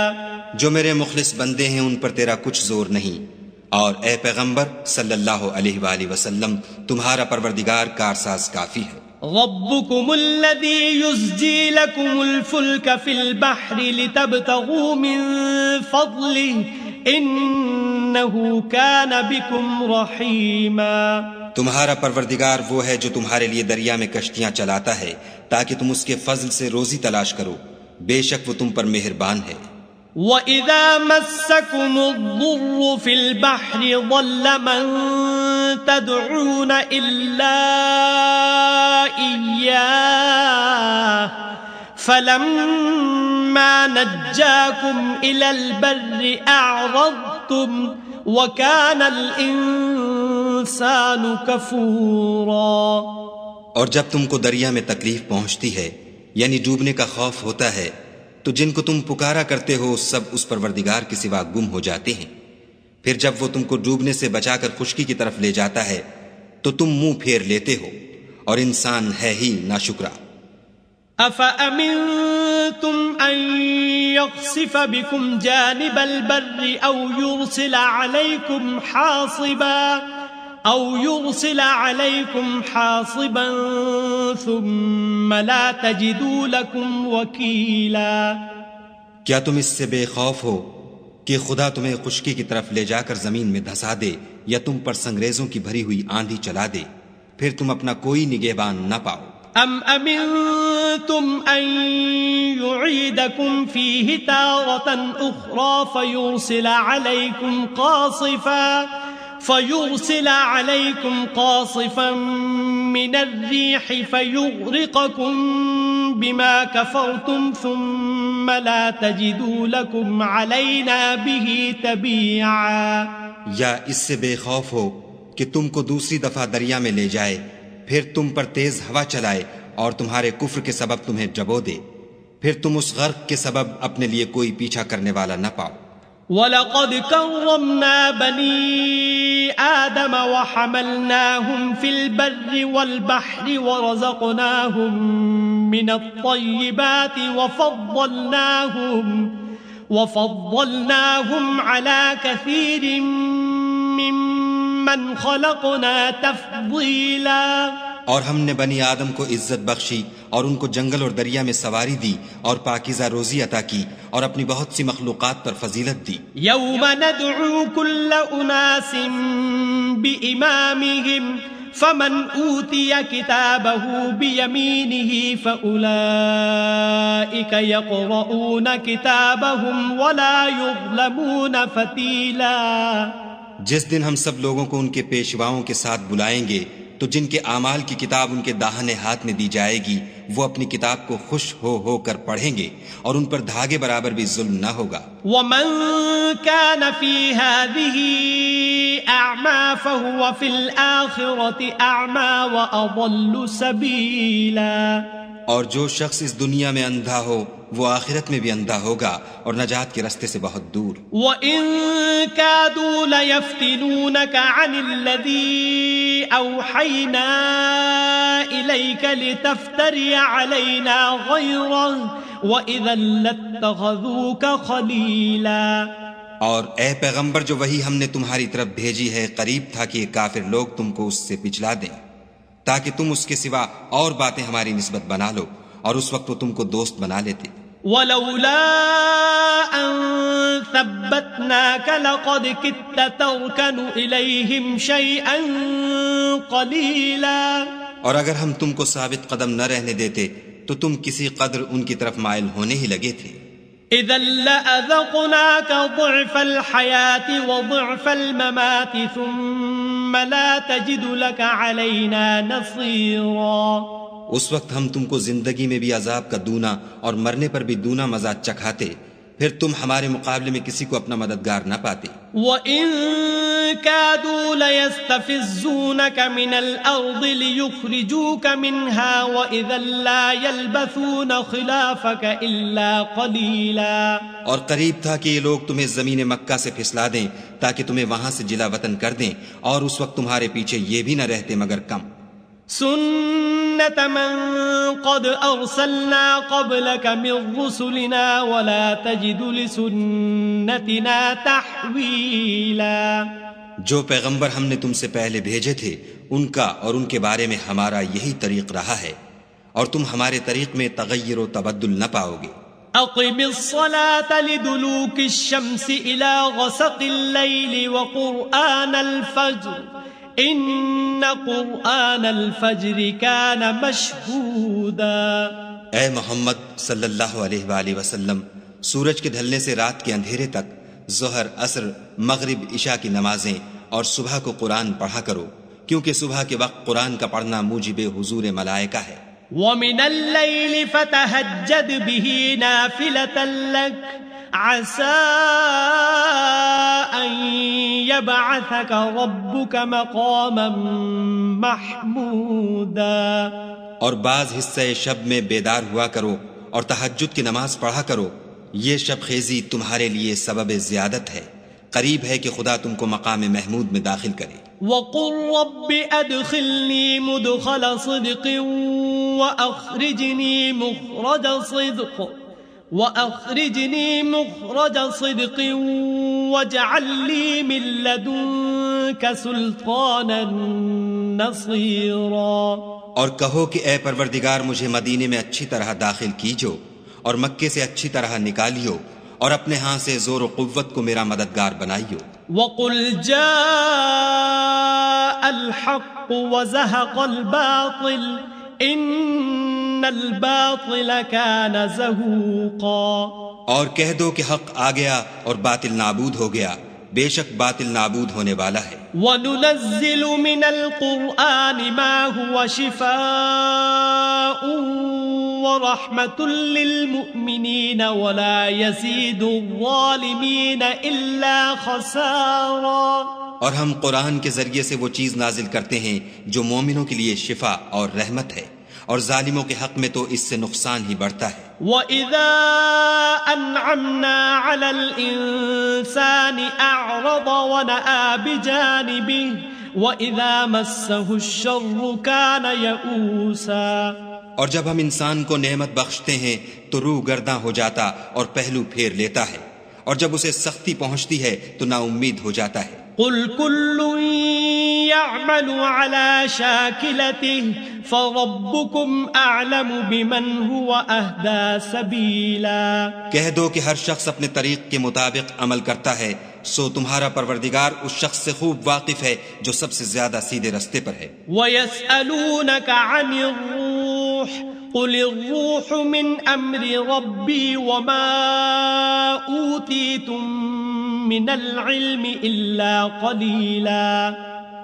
[SPEAKER 2] جو میرے مخلص بندے ہیں ان پر تیرا کچھ زور نہیں، اور اے پیغمبر صلی اللہ علیہ وآلہ وسلم تمہارا پروردگار کارساز کافی ہے.
[SPEAKER 1] ربكم الذي يزجي لكم الفلك في البحر لتبتغوا من فضله إنه كان بكم رحيما.
[SPEAKER 2] تمہارا پروردگار وہ ہے جو تمہارے لیے دریا میں کشتیاں چلاتا ہے تاکہ تم اس کے فضل سے روزی تلاش کرو، بے شک وہ تم پر مہربان ہے.
[SPEAKER 1] وَإِذَا مَسَّكُمُ الضُّرُّ فِي الْبَحْرِ ضَلَّ مَن تَدْعُونَ إِلَّا إِيَّاهُ فَلَمَّا نَجَّاكُمْ إِلَى الْبَرِّ أَعْرَضْتُمْ وَكَانَ الْإِنسَانُ كَفُورًا.
[SPEAKER 2] اور جب تم کو دریا میں تکلیف پہنچتی ہے یعنی ڈوبنے کا خوف ہوتا ہے تو جن کو تم پکارا کرتے ہو سب اس پروردگار کے سوا گم ہو جاتے ہیں. پھر جب وہ تم کو ڈوبنے سے بچا کر خشکی کی طرف لے جاتا ہے تو تم منہ پھیر لیتے ہو، اور انسان ہے ہی ناشکرا.
[SPEAKER 1] أَفَأَمِنْتُمْ أَنْ يَخْسِفَ بِكُمْ جَانِبَ الْبَرِّ أَوْ يُرْسِلَ عَلَيْكُمْ حَاصِبًا ثُمَّ لَا تَجِدُوا لَكُمْ وَكِيلًا.
[SPEAKER 2] کیا تم اس سے بے خوف ہو کہ خدا تمہیں خشکی کی طرف لے جا کر زمین میں دھسا دے یا تم پر سنگریزوں کی بھری ہوئی آندھی چلا دے، پھر تم اپنا کوئی نگہبان نہ پاؤ؟
[SPEAKER 1] أَمْ أَمِنْتُمْ أَنْ يُعِيدَكُمْ فِيهِ تَارَةً أُخْرَى فيرسل عليكم قاصفا من الريح فيغرقكم بما كفرتم ثم لا تجدوا لكم علينا به تبيعا.
[SPEAKER 2] یا اس سے بے خوف ہو کہ تم کو دوسری دفعہ دریا میں لے جائے، پھر تم پر تیز ہوا چلائے اور تمہارے کفر کے سبب تمہیں ڈبو دے، پھر تم اس غرق کے سبب اپنے لیے کوئی پیچھا کرنے والا نہ پاؤ.
[SPEAKER 1] وَلَقَدْ كَرَّمْنَا بَنِي آدَمَ وَحَمَلْنَاهُمْ فِي الْبَرِّ وَالْبَحْرِ وَرَزَقْنَاهُمْ مِنَ الطَّيِّبَاتِ وَفَضَّلْنَاهُمْ عَلَى كَثِيرٍ مِّمَّنْ خَلَقْنَا تَفْضِيلًا.
[SPEAKER 2] اور ہم نے بنی آدم کو عزت بخشی اور ان کو جنگل اور دریا میں سواری دی اور پاکیزہ روزی عطا کی اور اپنی بہت سی مخلوقات پر فضیلت دی.
[SPEAKER 1] یوم ندعو کل اناس بإمامهم فمن اوتی کتابه بیمینه فأولئک یقرؤون کتابهم ولا یظلمون فتیلا.
[SPEAKER 2] جس دن ہم سب لوگوں کو ان کے پیشواؤں کے ساتھ بلائیں گے تو جن کے اعمال کی کتاب ان کے داہنے ہاتھ میں دی جائے گی وہ اپنی کتاب کو خوش ہو کر پڑھیں گے اور ان پر دھاگے برابر بھی ظلم نہ ہوگا.
[SPEAKER 1] وَمَن كَانَ فِي هَذِهِ أَعْمَى فَهُوَ فِي الْآخِرَةِ أَعْمَى وَأَضَلُّ سَبِيلًا.
[SPEAKER 2] اور جو شخص اس دنیا میں اندھا ہو وہ آخرت میں بھی اندھا ہوگا اور نجات کے رستے سے بہت دور.
[SPEAKER 1] وَإِن كَادُوا لَيَفْتِنُونَكَ عَنِ الَّذِي أَوْحَيْنَا إِلَيْكَ لِتَفْتَرِيَ عَلَيْنَا غَيْرَهُ وَإِذًا لَاتَّخَذُوكَ خَلِيلًا.
[SPEAKER 2] اور اے پیغمبر جو وحی ہم نے تمہاری طرف بھیجی ہے قریب تھا کہ یہ کافر لوگ تم کو اس سے پچھلا دیں تاکہ تم اس کے سوا اور باتیں ہماری نسبت بنا لو، اور اس وقت وہ تم کو دوست بنا لیتے.
[SPEAKER 1] وَلَوْلَا أَن ثَبَّتْنَاكَ لَقَدْ كِدتَّ تَرْكَنُ إِلَيْهِمْ شَيْئًا قَلِيلًا.
[SPEAKER 2] اور اگر ہم تم کو ثابت قدم نہ رہنے دیتے تو تم کسی قدر ان کی طرف مائل ہونے ہی لگے تھے.
[SPEAKER 1] إِذًا لَأَذَقْنَاكَ ضِعْفَ الْحَيَاةِ وَضِعْفَ الْمَمَاتِ ثُمَّ لَا تَجِدُ لَكَ عَلَيْنَا نَصِيرًا.
[SPEAKER 2] اس وقت ہم تم کو زندگی میں بھی عذاب کا دونا اور مرنے پر بھی دونا مزہ چکھاتے، پھر تم ہمارے مقابلے میں کسی کو اپنا مددگار نہ پاتے.
[SPEAKER 1] وَإِن كَادُوا لَيَسْتَفِزُّونَكَ مِنَ الْأَرْضِ لِيُخْرِجُوكَ مِنْهَا وَإِذًا لَا يَلْبَثُونَ خِلَافَكَ إِلَّا قَلِيلًا. اور
[SPEAKER 2] قریب تھا کہ یہ لوگ تمہیں زمین مکہ سے پھسلا دیں تاکہ تمہیں وہاں سے جلا وطن کر دیں، اور اس وقت تمہارے پیچھے یہ بھی نہ رہتے مگر کم.
[SPEAKER 1] سُنَّةَ مَن قَدْ أَرْسَلْنَا قَبْلَكَ مِن رُّسُلِنَا وَلَا تَجِدُ لِسُنَّتِنَا تَحْوِيلًا.
[SPEAKER 2] جو پیغمبر ہم نے تم سے پہلے بھیجے تھے ان کا اور ان کے بارے میں ہمارا یہی طریق رہا ہے، اور تم ہمارے طریق میں تغیر و تبدل نہ پاؤ گے.
[SPEAKER 1] أقم الصلاة لدلوك الشمس إلى غسق الليل وقرآن الفجر إن قرآن الفجر كان مشهودا.
[SPEAKER 2] اے محمد صلی اللہ علیہ وآلہ وسلم، سورج کے ڈھلنے سے رات کے اندھیرے تک ظہر، عصر، مغرب، عشاء کی نمازیں اور صبح کو قرآن پڑھا کرو، کیونکہ صبح کے وقت قرآن کا پڑھنا موجب حضور ملائکہ ہے.
[SPEAKER 1] وَمِنَ اللَّيْلِ فَتَهَجَّدْ بِهِ نَافِلَةً لَكَ عَسَىٰ أَن يَبْعَثَكَ رَبُّكَ مَقَامًا مَحْمُودًا.
[SPEAKER 2] اور بعض حصہ شب میں بیدار ہوا کرو اور تہجد کی نماز پڑھا کرو، یہ شب خیزی تمہارے لیے سبب زیادت ہے، قریب ہے کہ خدا تم کو مقام محمود میں داخل کرے۔
[SPEAKER 1] وَقُلْ رَبِّ أَدْخِلْنِي مُدْخَلَ صِدْقٍ وَأَخْرِجْنِي مُخْرَجَ صِدْقٍ وَاجْعَلْ لِي مِن لَّدُنكَ سُلْطَانًا نَّصِيرًا۔
[SPEAKER 2] اور کہو کہ اے پروردگار مجھے مدینے میں اچھی طرح داخل کیجو اور مکے سے اچھی طرح نکالیو اور اپنے ہاں سے زور و قوت کو میرا مددگار بنائیو۔
[SPEAKER 1] وَقُلْ جَاءَ الْحَقُّ وَزَهَقَ الْبَاطِلُ إِنَّ الْبَاطِلَ كَانَ زَهُوقًا۔
[SPEAKER 2] اور کہہ دو کہ حق آ گیا اور باطل نابود ہو گیا، بے شک باطل نابود ہونے والا ہے۔
[SPEAKER 1] وَنُنَزِّلُ مِنَ الْقُرْآنِ مَا هُوَ شِفَاءٌ وَرَحْمَةٌ لِّلْمُؤْمِنِينَ وَلَا يَزِيدُ الظَّالِمِينَ إِلَّا خَسَارًا۔
[SPEAKER 2] اور ہم قرآن کے ذریعے سے وہ چیز نازل کرتے ہیں جو مومنوں کے لیے شفا اور رحمت ہے، اور ظالموں کے حق میں تو اس سے نقصان ہی بڑھتا ہے۔
[SPEAKER 1] وَإِذَا أَنْعَمْنَا عَلَى الْإِنسَانِ أَعْرَضَ وَنَأَىٰ بِجَانِبِهِ وَإِذَا مَسَّهُ الشَّرُّ كَانَ يَئُوسًا۔
[SPEAKER 2] اور جب ہم انسان کو نعمت بخشتے ہیں تو روح گرداں ہو جاتا اور پہلو پھیر لیتا ہے، اور جب اسے سختی پہنچتی ہے تو نا امید ہو جاتا ہے۔
[SPEAKER 1] قُلْ كُلٌّ يَعْمَلُ عَلَى شَاكِلَتِهِ فَرَبُّكُمْ أَعْلَمُ بِمَنْ هُوَ أَهْدَىٰ سَبِيلًا۔
[SPEAKER 2] کہہ دو کہ ہر شخص اپنے طریق کے مطابق عمل کرتا ہے، سو تمہارا پروردگار اس شخص سے خوب واقف ہے جو سب سے زیادہ سیدھے رستے پر ہے۔
[SPEAKER 1] وَيَسْأَلُونَكَ عَنِ الرُّوحِ قُلِ الرُّوحُ مِنْ أَمْرِ رَبِّي وَمَا أُوتِيتُم مِّنَ الْعِلْمِ إِلَّا قَلِيلًا۔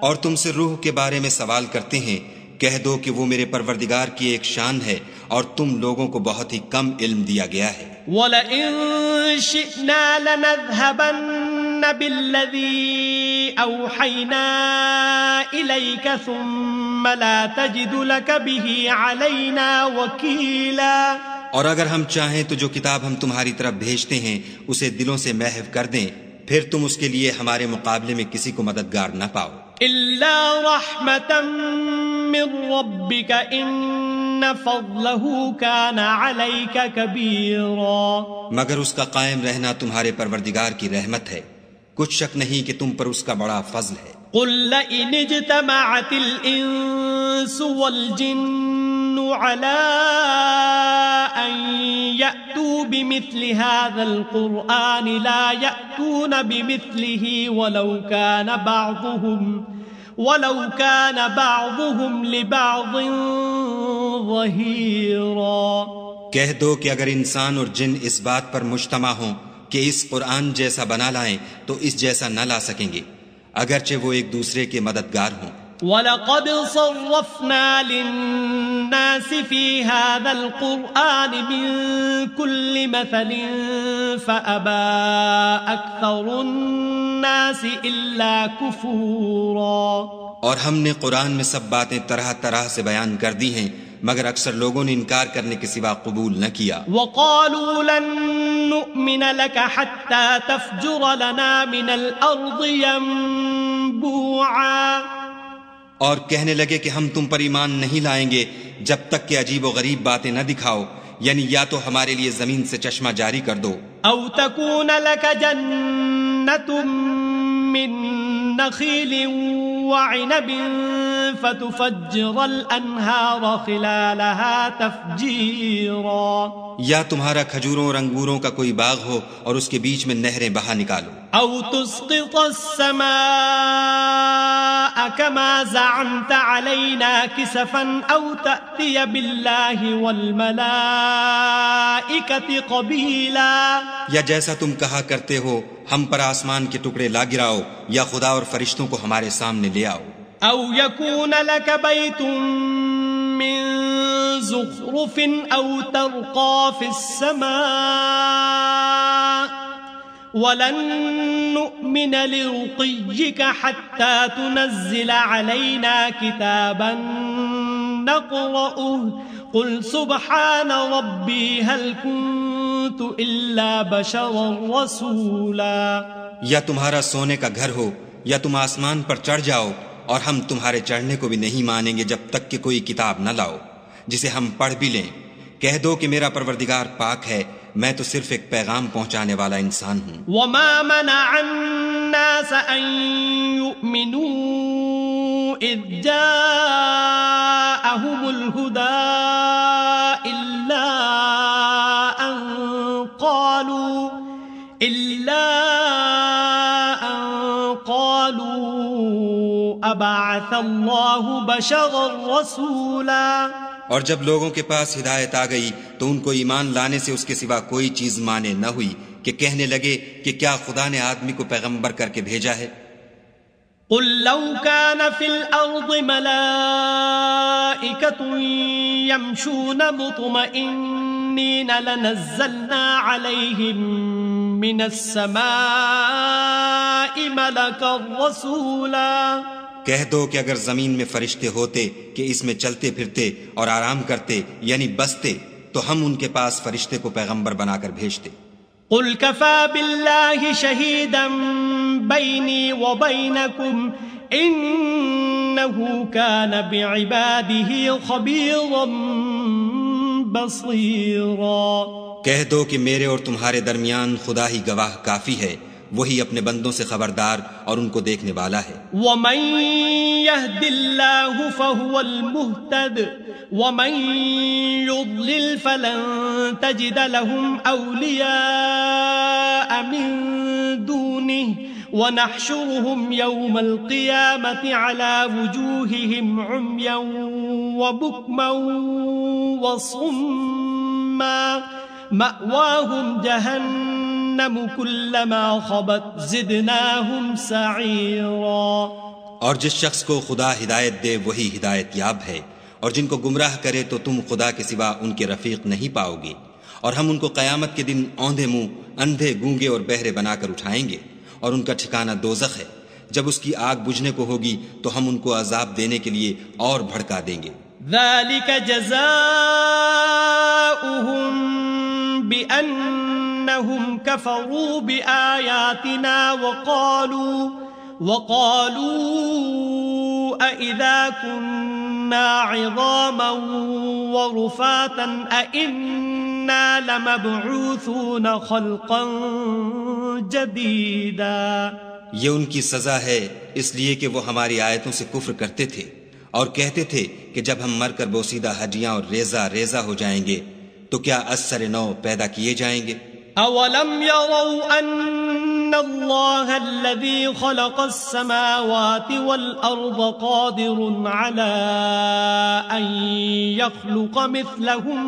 [SPEAKER 2] اور تم سے روح کے بارے میں سوال کرتے ہیں، کہہ دو کہ وہ میرے پروردگار کی ایک شان ہے اور تم لوگوں کو بہت ہی کم علم دیا گیا ہے۔
[SPEAKER 1] وَلَئِن شِئْنَا لَنَذْهَبَنَّ بِالَّذِي أَوْحَيْنَا إِلَيْكَ ثُمَّ لَا تَجِدُ لَكَ بِهِ عَلَيْنَا وَكِيلًا۔
[SPEAKER 2] اور اگر ہم چاہیں تو جو کتاب ہم تمہاری طرف بھیجتے ہیں اسے دلوں سے محو کر دیں، پھر تم اس کے لیے ہمارے مقابلے میں کسی کو مددگار نہ پاؤ۔
[SPEAKER 1] إِلَّا رَحْمَةً مِّن رَّبِّكَ إِنَّ فَضْلَهُ كَانَ عَلَيْكَ كَبِيرًا۔
[SPEAKER 2] مگر اس کا قائم رہنا تمہارے پروردگار کی رحمت ہے، کچھ شک نہیں کہ تم پر اس کا بڑا فضل ہے۔
[SPEAKER 1] قُل لَّئِنِ اجْتَمَعَتِ الْإِنسُ وَالْجِنُّ عَلَىٰ أَن يَأْتُوا بِمِثْلِ هَٰذَا الْقُرْآنِ لَا يَأْتُونَ بِمِثْلِهِ وَلَوْ كَانَ بَعْضُهُمْ لِبَعْضٍ ظَهِيرًا۔
[SPEAKER 2] کہہ دو کہ اگر انسان اور جن اس بات پر مجتمع ہوں کہ اس قرآن جیسا بنا لائیں تو اس جیسا نہ لا سکیں گے، اگرچہ وہ ایک دوسرے کے مددگار ہوں۔
[SPEAKER 1] وَلَقَدْ صَرَّفْنَا لِلنَّاسِ فِي هَٰذَا الْقُرْآنِ مِن كُلِّ مَثَلٍ فَأَبَىٰ أَكْثَرُ النَّاسِ إِلَّا كُفُورًا۔
[SPEAKER 2] اور ہم نے قرآن میں سب باتیں طرح طرح سے بیان کر دی ہیں، مگر اکثر لوگوں نے انکار کرنے کے سوا قبول نہ کیا۔
[SPEAKER 1] وَقَالُوا لَن نُّؤْمِنَ لَكَ حَتَّىٰ تَفْجُرَ لَنَا مِنَ الْأَرْضِ يَنبُوعًا۔
[SPEAKER 2] اور کہنے لگے کہ ہم تم پر ایمان نہیں لائیں گے جب تک کہ عجیب و غریب باتیں نہ دکھاؤ، یعنی یا تو ہمارے لیے زمین سے چشمہ جاری کر دو،
[SPEAKER 1] أَوْ تَكُونَ لَكَ جَنَّةٌ مِّن نَّخِيلٍ وَعِنَبٍ فَتُفَجِّرَ الْأَنْهَارَ خِلَالَهَا تَفْجِيرًا۔
[SPEAKER 2] یا تمہارا کھجوروں اور انگوروں کا کوئی باغ ہو اور اس کے بیچ میں نہریں بہا نکالو،
[SPEAKER 1] أَوْ تُسْقِطَ السَّمَاءَ كَمَا زَعَمْتَ عَلَيْنَا كِسَفًا أَوْ تَأْتِيَ بِاللَّهِ وَالْمَلَائِكَةِ قَبِيلًا۔
[SPEAKER 2] یا جیسا تم کہا کرتے ہو ہم پر آسمان کے ٹکڑے لا گراؤ، یا خدا اور فرشتوں کو ہمارے سامنے لے آؤ۔
[SPEAKER 1] أَوْ يَكُونَ لَكَ بَيْتٌ مِّن زُخْرُفٍ أَوْ تَرْقَىٰ فِي السَّمَاءِ وَلَن نُّؤْمِنَ لِرُقِيِّكَ حَتَّىٰ تُنَزِّلَ عَلَيْنَا كِتَابًا نَّقْرَؤُهُ قل سبحان ربی هل كنت الا بشرا رسولا.
[SPEAKER 2] یا تمہارا سونے کا گھر ہو یا تم آسمان پر چڑھ جاؤ اور ہم تمہارے چڑھنے کو بھی نہیں مانیں گے جب تک کہ کوئی کتاب نہ لاؤ جسے ہم پڑھ بھی لیں. کہہ دو کہ میرا پروردگار پاک ہے، میں تو صرف ایک پیغام پہنچانے والا انسان ہوں.
[SPEAKER 1] وما منع الناس ان يؤمنوا اذ جاءهم الهدى إلا أن قالوا أبعث الله بشرا رسولا.
[SPEAKER 2] اور جب لوگوں کے پاس ہدایت آ گئی تو ان کو ایمان لانے سے اس کے سوا کوئی چیز مانے نہ ہوئی کہ کہنے لگے کہ کیا خدا نے آدمی کو پیغمبر کر کے بھیجا ہے.
[SPEAKER 1] قل لو كان في الأرض ملائكة يمشون مطمئنين لنزلنا عليهم من السماء ملكا رسولا.
[SPEAKER 2] کہہ دو کہ اگر زمین میں فرشتے ہوتے کہ اس میں چلتے پھرتے اور آرام کرتے یعنی بستے تو ہم ان کے پاس فرشتے کو پیغمبر بنا کر بھیجتے.
[SPEAKER 1] قل كفى بالله شهيدا بيني وبينكم إنه كان بعباده خبيرا بصيرا.
[SPEAKER 2] کہہ دو کہ میرے اور تمہارے درمیان خدا ہی گواہ کافی ہے، وہی اپنے بندوں سے خبردار اور ان کو دیکھنے والا ہے.
[SPEAKER 1] ومن يهد الله فهو المهتد ومن يضلل فلن تجد لهم أولياء من دونه ونحشرهم يوم القيامة على وجوههم عميا وبكما وصما مأواهم جهنم كلما خبت زدناهم سعيرا.
[SPEAKER 2] اور جس شخص کو خدا ہدایت دے وہی ہدایت یاب ہے، اور جن کو گمراہ کرے تو تم خدا کے سوا ان کے رفیق نہیں پاؤ گے. اور ہم ان کو قیامت کے دن اوندھے منہ، اندھے، گونگے اور بہرے بنا کر اٹھائیں گے، اور ان کا ٹھکانہ دوزخ ہے. جب اس کی آگ بجھنے کو ہوگی تو ہم ان کو عذاب دینے کے لیے اور بھڑکا دیں گے.
[SPEAKER 1] ذلك جزاؤهم بأنهم كفروا بآياتنا وقالوا أإذا كنا عظاما ورفاتا أإنا لمبعوثون خلقا جديدا.
[SPEAKER 2] یہ ان کی سزا ہے اس لیے کہ وہ ہماری آیتوں سے کفر کرتے تھے اور کہتے تھے کہ جب ہم مر کر بوسیدہ ہڈیاں اور ریزہ ریزہ ہو جائیں گے تو کیا از سر نو پیدا کیے جائیں گے.
[SPEAKER 1] اولم يروا ان الله الذي خلق السماوات والارض قادر على ان يخلق مثلهم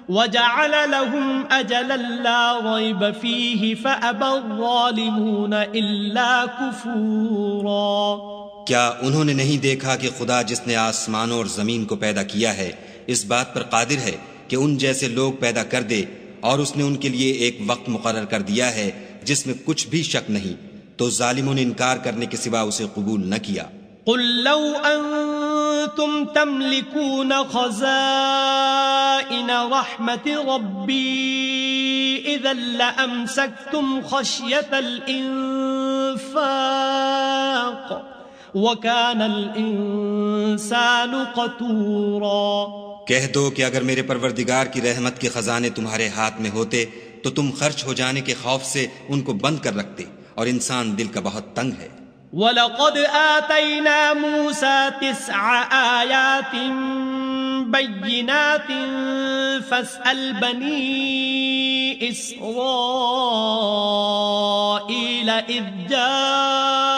[SPEAKER 1] وجعل لهم اجلا لا ريب فيه فابى الظالمون الا كفورا.
[SPEAKER 2] کیا انہوں نے نہیں دیکھا کہ خدا جس نے آسمانوں اور زمین کو پیدا کیا ہے اس بات پر قادر ہے کہ ان جیسے لوگ پیدا کر دے، اور اس نے ان کے لیے ایک وقت مقرر کر دیا ہے جس میں کچھ بھی شک نہیں، تو ظالموں نے انکار کرنے کے سوا اسے قبول نہ کیا.
[SPEAKER 1] قل لو انتم تملكون خزائن رحمت ربی اذا لامسکتم خشیة الانفاق وَكَانَ الْإِنسَانُ قَتُورًا.
[SPEAKER 2] کہہ دو کہ اگر میرے پروردگار کی رحمت کے خزانے تمہارے ہاتھ میں ہوتے تو تم خرچ ہو جانے کے خوف سے ان کو بند کر رکھتے، اور انسان دل کا بہت تنگ ہے.
[SPEAKER 1] وَلَقَدْ آتَيْنَا مُوسَى 9 آيَاتٍ بَيِّنَاتٍ فَاسْأَلْ بَنِي إِسْرَائِيلَ إِذْ جَاءَهُمْ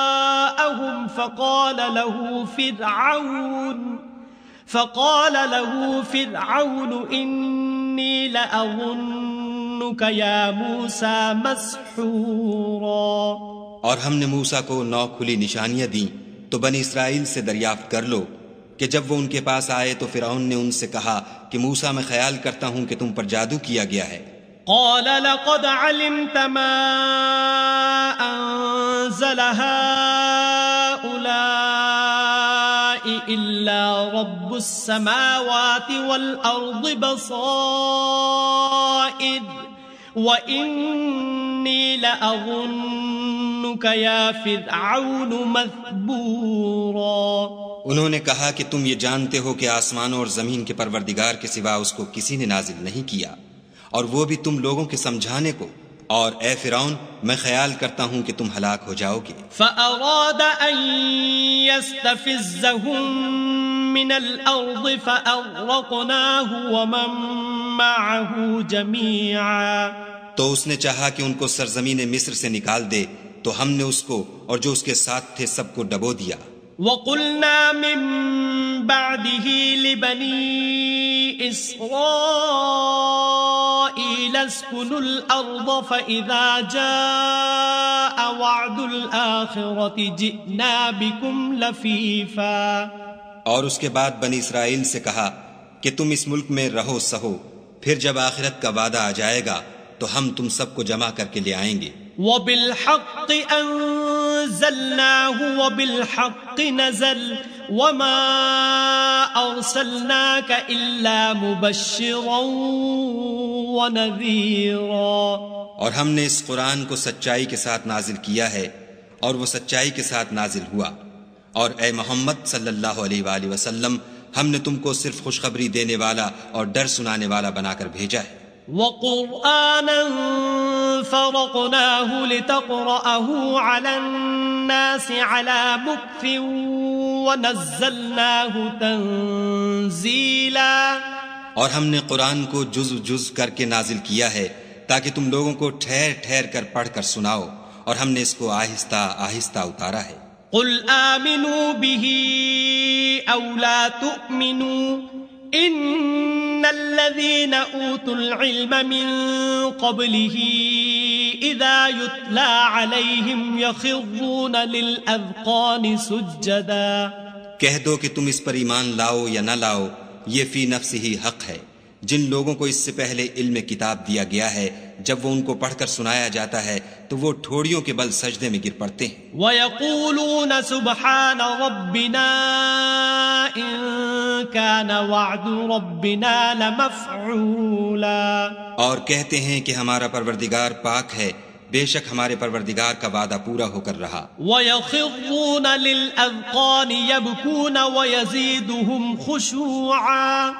[SPEAKER 1] فقال له فرعون إني لأظنك يا موسى مسحورا.
[SPEAKER 2] اور ہم نے موسیٰ کو 9 کھلی نشانیاں دیں تو بنی اسرائیل سے دریافت کر لو کہ جب وہ ان کے پاس آئے تو فرعون نے ان سے کہا کہ موسیٰ میں خیال کرتا ہوں کہ تم پر جادو کیا گیا ہے.
[SPEAKER 1] قال لقد علمت ما أنزل هؤلاء إلا رب السماوات والأرض بصائر وإني لأظنك يا فرعون مثبورا۔
[SPEAKER 2] انہوں نے کہا کہ تم یہ جانتے ہو کہ آسمانوں اور زمین کے پروردگار کے سوا اس کو کسی نے نازل نہیں کیا، اور وہ بھی تم لوگوں کے سمجھانے کو، اور اے فرعون میں خیال کرتا ہوں کہ تم ہلاک ہو جاؤ گے۔
[SPEAKER 1] فأراد أن يستفزهم من الأرض فأغرقناه ومن معه جميعا۔
[SPEAKER 2] تو اس نے چاہا کہ ان کو سرزمین مصر سے نکال دے، تو ہم نے اس کو اور جو اس کے ساتھ تھے سب کو ڈبو دیا۔
[SPEAKER 1] وَقُلْنَا مِن بَعْدِهِ لِبَنِي إِسْرَائِيلَ اسْكُنُوا الْأَرْضَ فَإِذَا جَاءَ وَعْدُ الْآخِرَةِ جِئْنَا بِكُمْ لَفِيفًا۔
[SPEAKER 2] اور اس کے بعد بنی اسرائیل سے کہا کہ تم اس ملک میں رہو سہو، پھر جب آخرت کا وعدہ آ جائے گا تو ہم تم سب کو جمع کر کے لے آئیں گے۔
[SPEAKER 1] وَبِالْحَقِّ أَنزَلْنَاهُ وَبِالْحَقِّ نَزَلَ وَمَا أَرْسَلْنَاكَ إِلَّا مُبَشِّرًا وَنَذِيرًا۔
[SPEAKER 2] اور ہم نے اس قرآن کو سچائی کے ساتھ نازل کیا ہے، اور وہ سچائی کے ساتھ نازل ہوا، اور اے محمد صلی اللہ علیہ وآلہ وسلم ہم نے تم کو صرف خوشخبری دینے والا اور ڈر سنانے والا بنا کر بھیجا ہے۔
[SPEAKER 1] وَقُرْآنًا فَرَقْنَاهُ لِتَقْرَأَهُ عَلَى النَّاسِ عَلَى مُكْثٍ وَنَزَّلْنَاهُ تَنزِيلًا۔
[SPEAKER 2] اور ہم نے قرآن کو جز جز کر کے نازل کیا ہے تاکہ تم لوگوں کو ٹھہر ٹھہر کر پڑھ کر سناؤ، اور ہم نے اس کو آہستہ آہستہ اتارا ہے۔
[SPEAKER 1] قُلْ آمِنُوا بِهِ أَوْ لَا تُؤْمِنُوا إِنَّ الَّذِينَ أُوتُوا الْعِلْمَ مِنْ قَبْلِهِ إِذَا يُتْلَى عَلَيْهِمْ يَخِرُّونَ لِلْأَذْقَانِ سُجَّدًا۔
[SPEAKER 2] کہہ دو کہ تم اس پر ایمان لاؤ یا نہ لاؤ، یہ فی نفس ہی حق ہے۔ جن لوگوں کو اس سے پہلے علم کتاب دیا گیا ہے، جب وہ ان کو پڑھ کر سنایا جاتا ہے تو وہ ٹھوڑیوں کے بل سجدے میں گر پڑتے ہیں۔
[SPEAKER 1] وَيَقُولُونَ سُبْحَانَ رَبِّنَا إِن كَانَ وَعْدُ رَبِّنَا لَمَفْعُولًا۔
[SPEAKER 2] اور کہتے ہیں کہ ہمارا پروردگار پاک ہے، بے شک ہمارے پروردگار کا وعدہ پورا ہو کر رہا۔
[SPEAKER 1] وَيَخِرُّونَ لِلْأَذْقَانِ يَبْكُونَ وَيَزِيدُهُمْ خُشُوعًا۔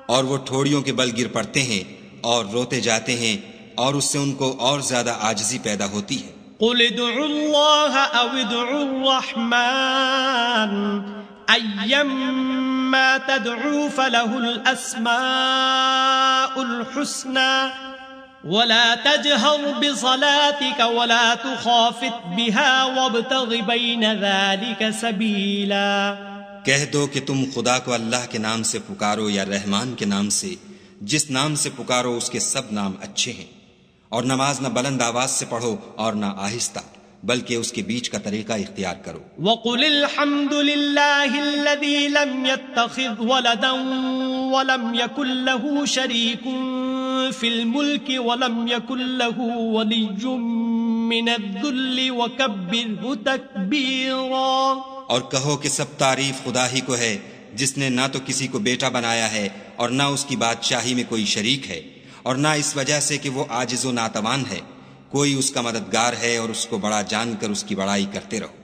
[SPEAKER 2] اور وہ ٹھوڑیوں کے بل گر پڑتے ہیں اور روتے جاتے ہیں، اور اس سے ان کو اور زیادہ عاجزی پیدا ہوتی ہے۔
[SPEAKER 1] قُلِ ادْعُوا اللَّهَ أَوِ ادْعُوا الرَّحْمَنَ أَيَّمَّا تَدْعُوا فَلَهُ الْأَسْمَاءُ الْحُسْنَى وَلَا تَجْهَرْ بِصَلَاتِكَ وَلَا تُخَافِتْ بِهَا وَابْتَغِ بَيْنَ ذَلِكَ سَبِيلًا۔
[SPEAKER 2] کہہ دو کہ تم خدا کو اللہ کے نام سے پکارو یا رحمان کے نام سے، جس نام سے پکارو اس کے سب نام اچھے ہیں، اور نماز نہ بلند آواز سے پڑھو اور نہ آہستہ، بلکہ اس کے بیچ کا طریقہ اختیار کرو۔
[SPEAKER 1] وَقُلِ الْحَمْدُ لِلَّهِ الَّذِي لَمْ يَتَّخِذْ وَلَدًا وَلَمْ يَكُنْ لَهُ شَرِيكٌ فِي الْمُلْكِ وَلَمْ يَكُنْ لَهُ وَلِيٌّ مِّنَ الذُّلِّ وَكَبِّرْهُ تَكْبِيرًا۔
[SPEAKER 2] اور کہو کہ سب تعریف خدا ہی کو ہے، جس نے نہ تو کسی کو بیٹا بنایا ہے اور نہ اس کی بادشاہی میں کوئی شریک ہے، اور نہ اس وجہ سے کہ وہ عاجز و ناتوان ہے، کوئی اس کا مددگار ہے، اور اس کو بڑا جان کر اس کی بڑائی کرتے رہو۔